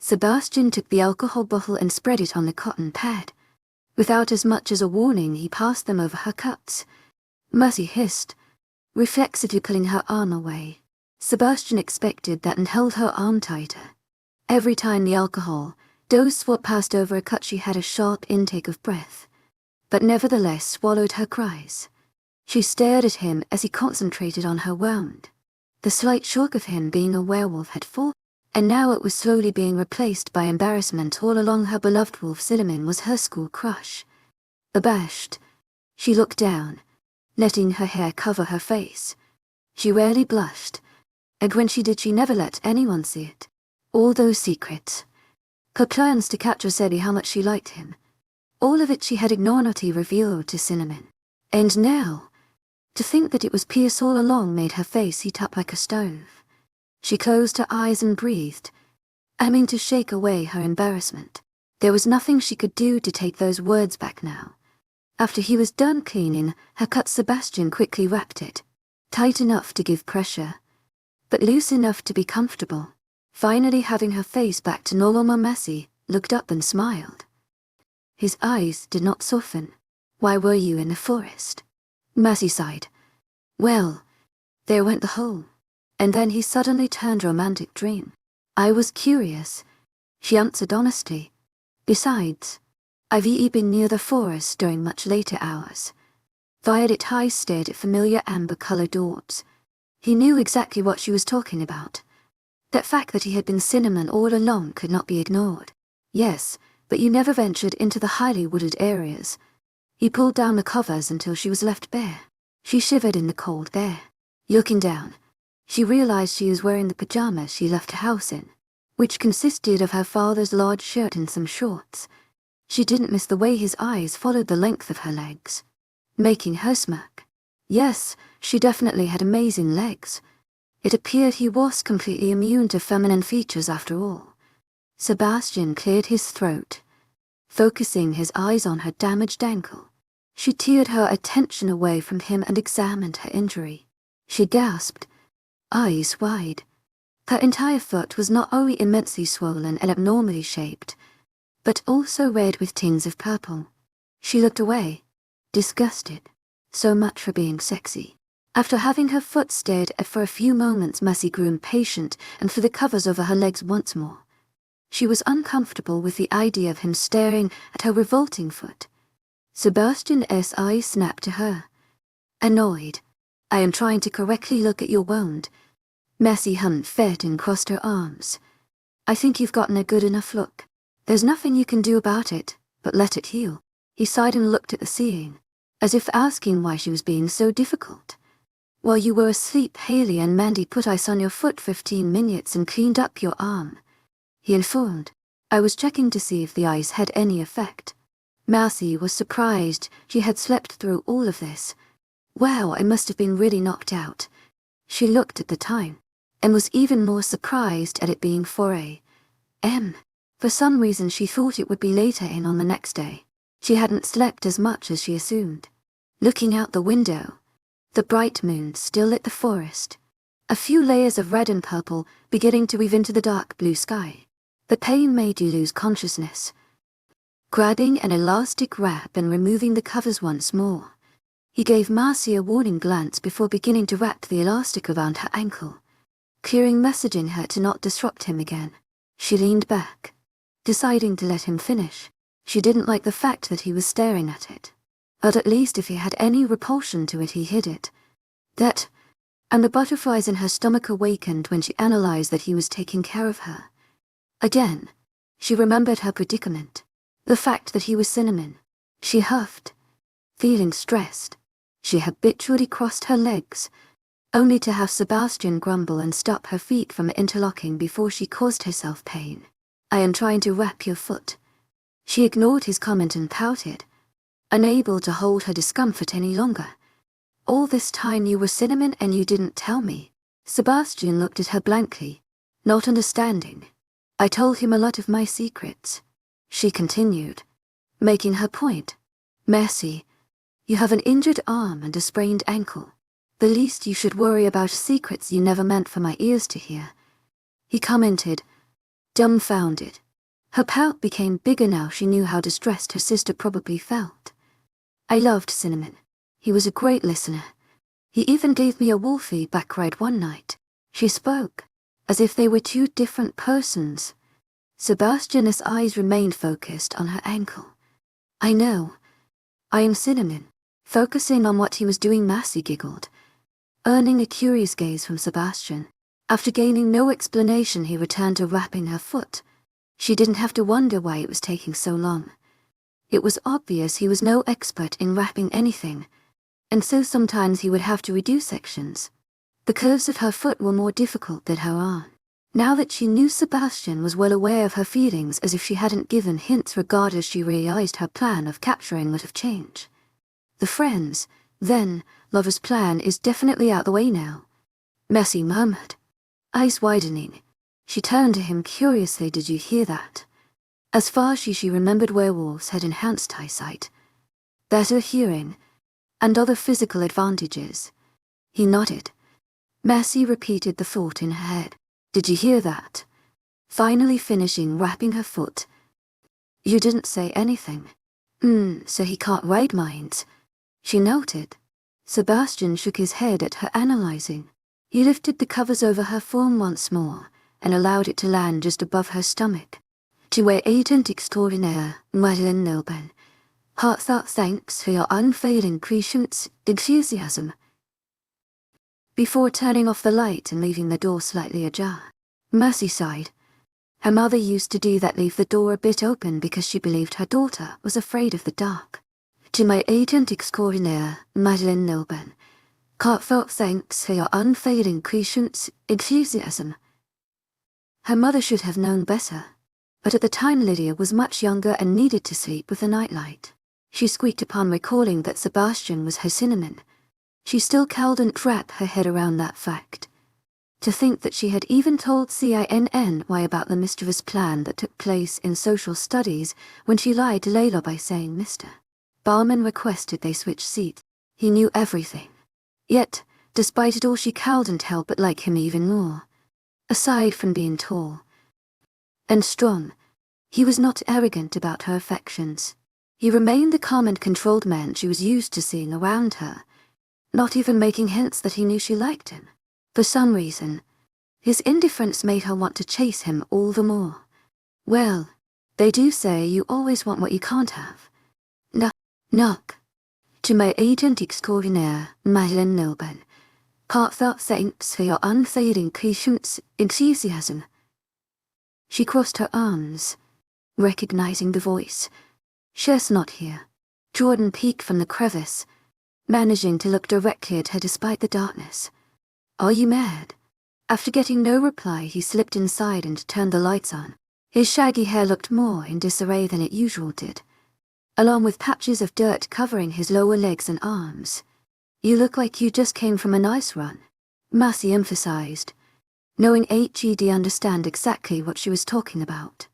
A: Sebastian took the alcohol bottle and spread it on the cotton pad. Without as much as a warning, he passed them over her cuts. Mercy hissed, reflexively pulling her arm away. Sebastian expected that and held her arm tighter. Every time the alcohol dose swab passed over a cut, she had a sharp intake of breath, but nevertheless swallowed her cries. She stared at him as he concentrated on her wound. The slight shock of him being a werewolf had fallen, and now it was slowly being replaced by embarrassment. All along, her beloved wolf Cinnamon was her school crush. Abashed, She looked down, letting her hair cover her face. She rarely blushed, and when she did she never let anyone see it. All those secrets. Her plans to capture Sebi, how much she liked him. All of it she had ignored not revealed to Cinnamon. And now, to think that it was Pierce all along made her face heat up like a stove. She closed her eyes and breathed, aiming to shake away her embarrassment. There was nothing she could do to take those words back now. After he was done cleaning her cut, Sebastian quickly wrapped it, tight enough to give pressure, but loose enough to be comfortable. Finally having her face back to normal, Messi looked up and smiled. His eyes did not soften. Why were you in the forest? Messi sighed. Well, there went the hole. And then he suddenly turned romantic dream. I was curious, she answered honestly. Besides, I've been near the forest during much later hours. Violet eyes stared at familiar amber-colored orbs. He knew exactly what she was talking about. That fact that he had been Cinnamon all along could not be ignored. Yes, but you never ventured into the highly wooded areas. He pulled down the covers until she was left bare. She shivered in the cold air. Looking down, she realized she was wearing the pajamas she left the house in, which consisted of her father's large shirt and some shorts. She didn't miss the way his eyes followed the length of her legs, making her smirk. Yes, she definitely had amazing legs. It appeared he was completely immune to feminine features after all. Sebastian cleared his throat, focusing his eyes on her damaged ankle. She teared her attention away from him and examined her injury. She gasped, eyes wide. Her entire foot was not only immensely swollen and abnormally shaped, but also red with tints of purple. She looked away, disgusted. So much for being sexy. After having her foot stared at for a few moments, Messi grew impatient and threw the covers over her legs once more. She was uncomfortable with the idea of him staring at her revolting foot. Sebastian's eyes snapped to her. Annoyed. I am trying to correctly look at your wound. Messi hummed fed and crossed her arms. I think you've gotten a good enough look. There's nothing you can do about it, but let it heal. He sighed and looked at the ceiling, as if asking why she was being so difficult. While you were asleep, Haley and Mandy put ice on your foot 15 minutes and cleaned up your arm, he informed. I was checking to see if the ice had any effect. Marcy was surprised she had slept through all of this. Wow, I must have been really knocked out. She looked at the time, and was even more surprised at it being 4 a.m. For some reason she thought it would be later on the next day. She hadn't slept as much as she assumed. Looking out the window, the bright moon still lit the forest, a few layers of red and purple beginning to weave into the dark blue sky. The pain made you lose consciousness. Grabbing an elastic wrap and removing the covers once more, he gave Marcy a warning glance before beginning to wrap the elastic around her ankle, clearing messaging her to not disrupt him again. She leaned back, deciding to let him finish. She didn't like the fact that he was staring at it, but at least if he had any repulsion to it he hid it. And the butterflies in her stomach awakened when she analyzed that he was taking care of her. Again, she remembered her predicament, the fact that he was Cinnamon. She huffed, feeling stressed. She habitually crossed her legs, only to have Sebastian grumble and stop her feet from interlocking before she caused herself pain. I am trying to wrap your foot. She ignored his comment and pouted, unable to hold her discomfort any longer. All this time you were Cinnamon and you didn't tell me. Sebastian looked at her blankly, not understanding. I told him a lot of my secrets, she continued, making her point. Mercy, you have an injured arm and a sprained ankle. The least you should worry about secrets you never meant for my ears to hear, he commented, dumbfounded. Her pout became bigger now she knew how distressed her sister probably felt. I loved Cinnamon. He was a great listener. He even gave me a wolfie back ride one night. She spoke, as if they were two different persons. Sebastian's eyes remained focused on her ankle. I know. I am Cinnamon. Focusing on what he was doing, Massey giggled, earning a curious gaze from Sebastian. After gaining no explanation, he returned to wrapping her foot. She didn't have to wonder why it was taking so long. It was obvious he was no expert in wrapping anything, and so sometimes he would have to redo sections. The curves of her foot were more difficult than her arm. Now that she knew Sebastian was well aware of her feelings, as if she hadn't given hints regardless, she realized her plan of capturing would have changed. The friends, then lover's plan is definitely out the way now, Messi murmured. Eyes widening, she turned to him curiously. Did you hear that? As far as she remembered, werewolves had enhanced eyesight, better hearing, and other physical advantages. He nodded. Messi repeated the thought in her head. Did you hear that? Finally finishing wrapping her foot. You didn't say anything. So he can't read minds. She noted. Sebastian shook his head at her, analyzing. He lifted the covers over her form once more, and allowed it to land just above her stomach. 𝐊𝐢𝐬𝐧𝐼 𝐊𝐢𝐬𝐃𝐝 Heartfelt thanks for your unfailing 𝐊𝐢𝐬𝐃𝐝. Before turning off the light and leaving the door slightly ajar, Mercy sighed. Her mother used to do that, leave the door a bit open because she believed her daughter was afraid of the dark. 𝐊𝐢𝐬𝐃𝐝 𝐊𝐢𝐬𝐃𝐝. Heartfelt thanks for your unfailing 𝐊𝐢𝐬𝐃𝐝. Her mother should have known better, but at the time Lydia was much younger and needed to sleep with a nightlight. She squeaked upon recalling that Sebastian was her cinnamon. She still couldn't wrap her head around that fact. To think that she had even told 𝐶INNY about the mischievous plan that took place in social studies when she lied to Layla by saying Mr. Barman requested they switch seats. He knew everything. Yet, despite it all, she couldn't help but like him even more. Aside from being tall and strong, he was not arrogant about her affections. He remained the calm and controlled man she was used to seeing around her, not even making hints that he knew she liked him. For some reason, his indifference made her want to chase him all the more. Well, they do say you always want what you can't have. Knock. 𝐊𝐢𝐬𝐃𝐝 𝐊𝐢𝐬𝐃𝐝. Heartfelt thanks for your unfailing 𝐊𝐢𝐬𝐃𝐝. She crossed her arms, recognizing the voice. Cher's not here. Jordan peeked from the crevice, managing to look directly at her despite the darkness. Are you mad? After getting no reply, he slipped inside and turned the lights on. His shaggy hair looked more in disarray than it usually did, along with patches of dirt covering his lower legs and arms. You look like you just came from a nice run, Mercy emphasized, knowing HED understand exactly what she was talking about.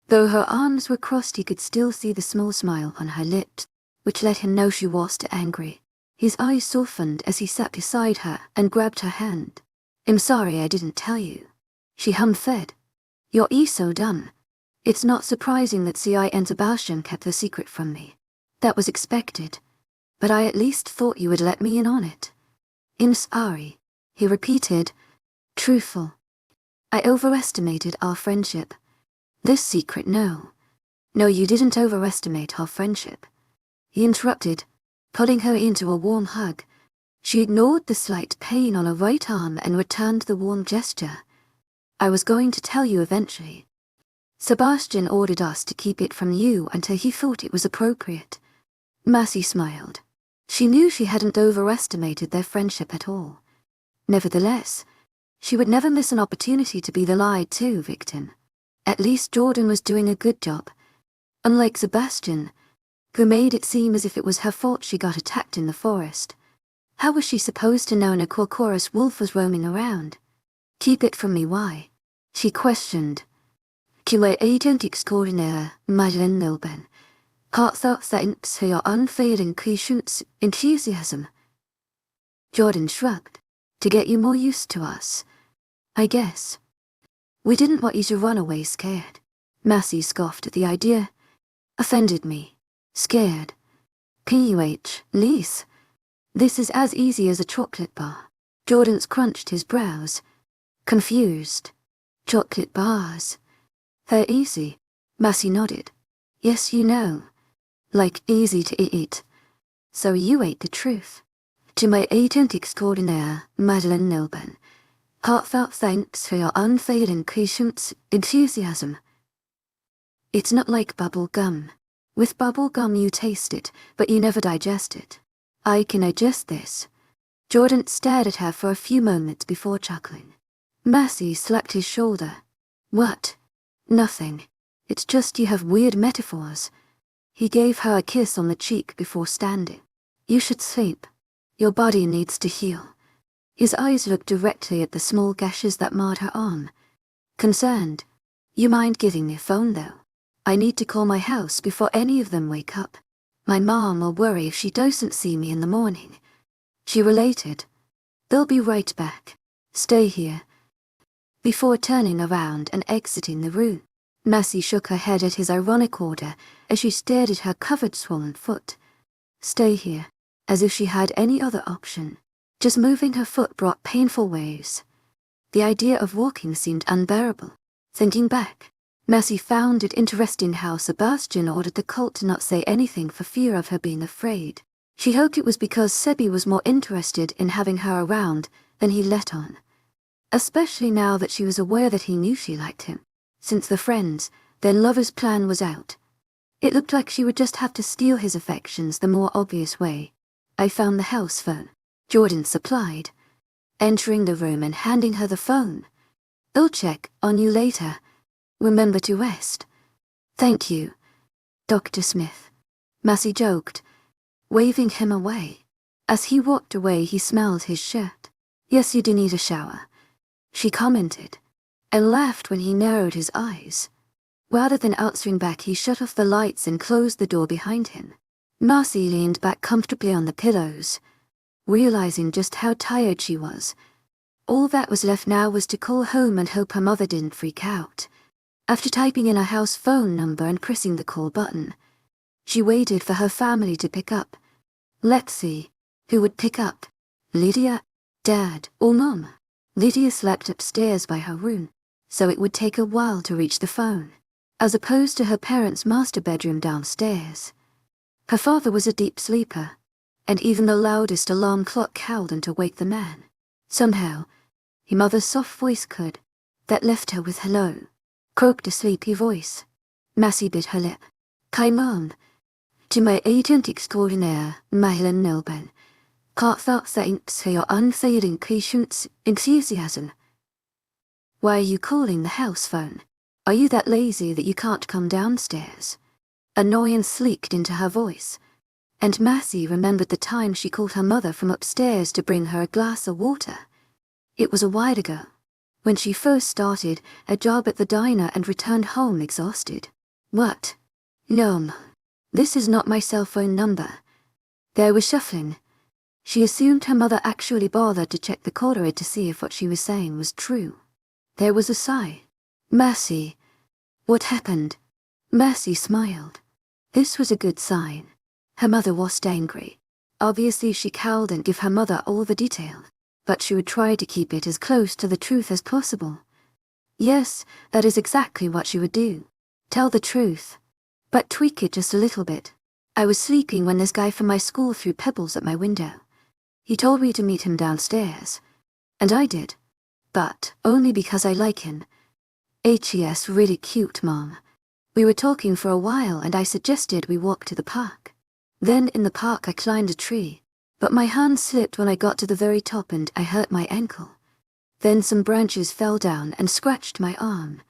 A: Though her arms were crossed, he could still see the small smile on her lips, which let him know she wasn't angry. His eyes softened as he sat beside her and grabbed her hand. I'm sorry I didn't tell you. She hummed. You're so dumb. It's not surprising that 𝐶I and Sebastian kept the secret from me. That was expected, but I at least thought you would let me in on it. I'm sorry, he repeated, truthful. I overestimated our friendship. This secret, no. No, you didn't overestimate our friendship. He interrupted, pulling her into a warm hug. She ignored the slight pain on her right arm and returned the warm gesture. I was going to tell you eventually. Sebastian ordered us to keep it from you until he thought it was appropriate. Mercy smiled. She knew she hadn't overestimated their friendship at all. Nevertheless, she would never miss an opportunity to be the lied to victim. At least Jordan was doing a good job. Unlike Sebastian, who made it seem as if it was her fault she got attacked in the forest. How was she supposed to know a Corcorus wolf was roaming around? Keep it from me, why? She questioned. 𝐊𝐢𝐬𝐃𝐝 𝐊𝐢𝐬𝐃𝐝. Heartfelt thanks for your unfailing 𝐊𝐢𝐬𝐃𝐝. Jordan shrugged. To get you more used to us, I guess. We didn't want you to run away scared. Mercy scoffed at the idea. Offended me. Scared. Please. This is as easy as a chocolate bar. Jordan crunched his brows. Confused. Chocolate bars. They're easy. Mercy nodded. Yes, you know. Like easy to eat. So you ate the truth. 𝐊𝐢𝐬𝐃𝐝 𝐊𝐢𝐬𝐃𝐝. Heartfelt thanks for your unfailing 𝐊𝐢𝐬𝐃𝐝. It's not like bubble gum. With bubble gum you taste it, but you never digest it. I can digest this. Jordan stared at her for a few moments before chuckling. Mercy slapped his shoulder. What? Nothing. It's just you have weird metaphors. He gave her a kiss on the cheek before standing. You should sleep. Your body needs to heal. His eyes looked directly at the small gashes that marred her arm. Concerned. You mind giving me a phone though? I need to call my house before any of them wake up. My mom will worry if she doesn't see me in the morning. She related. They'll be right back. Stay here. Before turning around and exiting the room, Mercy shook her head at his ironic order as she stared at her covered swollen foot. Stay here, as if she had any other option. Just moving her foot brought painful waves. The idea of walking seemed unbearable. Thinking back, Mercy found it interesting how Sebastian ordered the cult to not say anything for fear of her being afraid. She hoped it was because Sebi was more interested in having her around than he let on. Especially now that she was aware that he knew she liked him. Since the friends, their lover's plan was out. It looked like she would just have to steal his affections the more obvious way. I found the house phone. Jordan supplied, entering the room and handing her the phone. I'll check on you later. Remember to rest. Thank you, Dr. Smith. Mercy joked, waving him away. As he walked away, he smelled his shirt. Yes, you do need a shower, she commented, and laughed when he narrowed his eyes. Rather than answering back, he shut off the lights and closed the door behind him. Mercy leaned back comfortably on the pillows, realizing just how tired she was. All that was left now was to call home and hope her mother didn't freak out. After typing in a house phone number and pressing the call button, she waited for her family to pick up. Let's see, who would pick up? Lydia, Dad, or Mom? Lydia slept upstairs by her room, so it would take a while to reach the phone, as opposed to her parents' master bedroom downstairs. Her father was a deep sleeper, and even the loudest alarm clock howled to wake the man. Somehow, her mother's soft voice could. That left her with hello. Croaked a sleepy voice. Mercy bit her lip. Hi, Mom. 𝐿𝐤𝐳𝐸𝐬𝐷𝐞𝐝𝐬 𝐿𝐤𝐳𝐸𝐬𝐞𝐝𝐬. Why are you calling the house phone? Are you that lazy that you can't come downstairs? Annoyance leaked into her voice, and Mercy remembered the time she called her mother from upstairs to bring her a glass of water. It was a while ago, when she first started a job at the diner and returned home exhausted. What? No, this is not my cell phone number. There was shuffling. She assumed her mother actually bothered to check the caller to see if what she was saying was true. There was a sigh. Mercy. What happened? Mercy smiled. This was a good sign. Her mother wasn't angry. Obviously she cowed and gave her mother all the detail, but she would try to keep it as close to the truth as possible. Yes, that is exactly what she would do. Tell the truth, but tweak it just a little bit. I was sleeping when this guy from my school threw pebbles at my window. He told me to meet him downstairs, and I did, but only because I like him. H.E.S. really cute, Mom. We were talking for a while and I suggested we walk to the park. Then in the park I climbed a tree, but my hand slipped when I got to the very top and I hurt my ankle. Then some branches fell down and scratched my arm.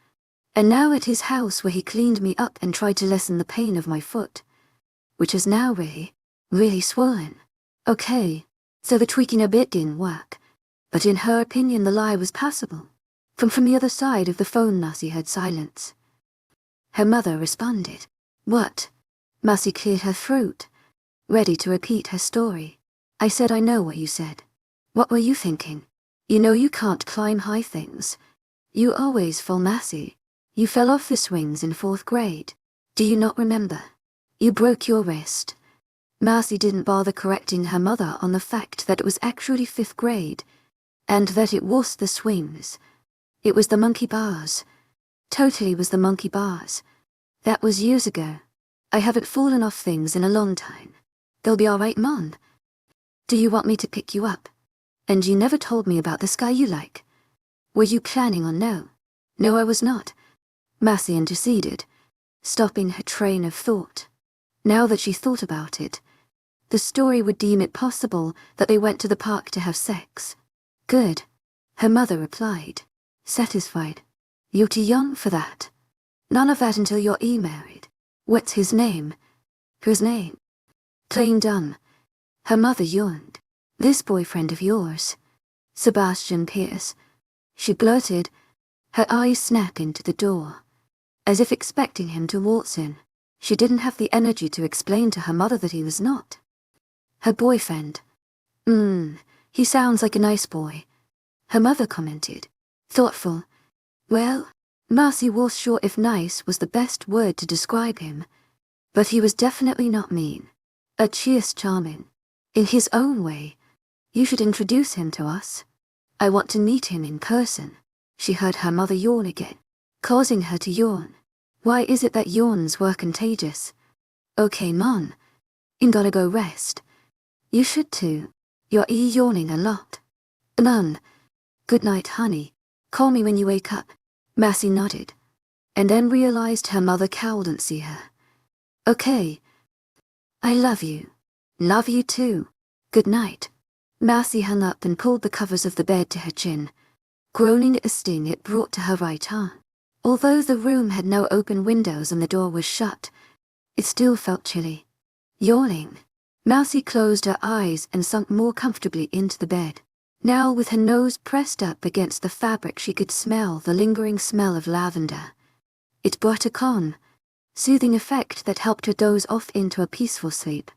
A: And now at his house where he cleaned me up and tried to lessen the pain of my foot, which is now really swollen. Okay, so the tweaking a bit didn't work, but in her opinion the lie was passable. From the other side of the phone Mercy heard silence. Her mother responded. What? Mercy cleared her throat, ready to repeat her story. I said I know what you said. What were you thinking? You know you can't climb high things. You always fall, Mercy. You fell off the swings in 4th grade. Do you not remember? You broke your wrist. Mercy didn't bother correcting her mother on the fact that it was actually 5th grade, and that it was the swings. It was the monkey bars. Totally was the monkey bars. That was years ago. I haven't fallen off things in a long time. They'll be all right, Mom. Do you want me to pick you up? And you never told me about this guy you like. Were you planning on no? No, I was not. Mercy interceded, stopping her train of thought. Now that she thought about it, the story would deem it possible that they went to the park to have sex. Good, her mother replied, satisfied. You're too young for that. None of that until you're married. What's his name? Whose name? Plain dumb. Her mother yawned. This boyfriend of yours, Sebastian Pierce, she blurted, her eyes snapping to the door, as if expecting him to waltz in. She didn't have the energy to explain to her mother that he was not her boyfriend. He sounds like a nice boy, her mother commented, thoughtful. Well, Marcy was sure if nice was the best word to describe him, but he was definitely not mean. 𝐻𝐤's charming. In his own way. You should introduce him to us. I want to meet him in person. She heard her mother yawn again, causing her to yawn. Why is it that yawns were contagious? Okay, Mom. I'm gonna go rest. You should too. You're yawning a lot. None. Good night, honey. Call me when you wake up. Marcy nodded, and then realized her mother couldn't see her. Okay. I love you. Love you too. Good night. Marcy hung up and pulled the covers of the bed to her chin, groaning at a sting it brought to her right arm. Although the room had no open windows and the door was shut, it still felt chilly. Yawning, Marcy closed her eyes and sunk more comfortably into the bed. Now with her nose pressed up against the fabric she could smell the lingering smell of lavender. It brought a calm, soothing effect that helped her doze off into a peaceful sleep.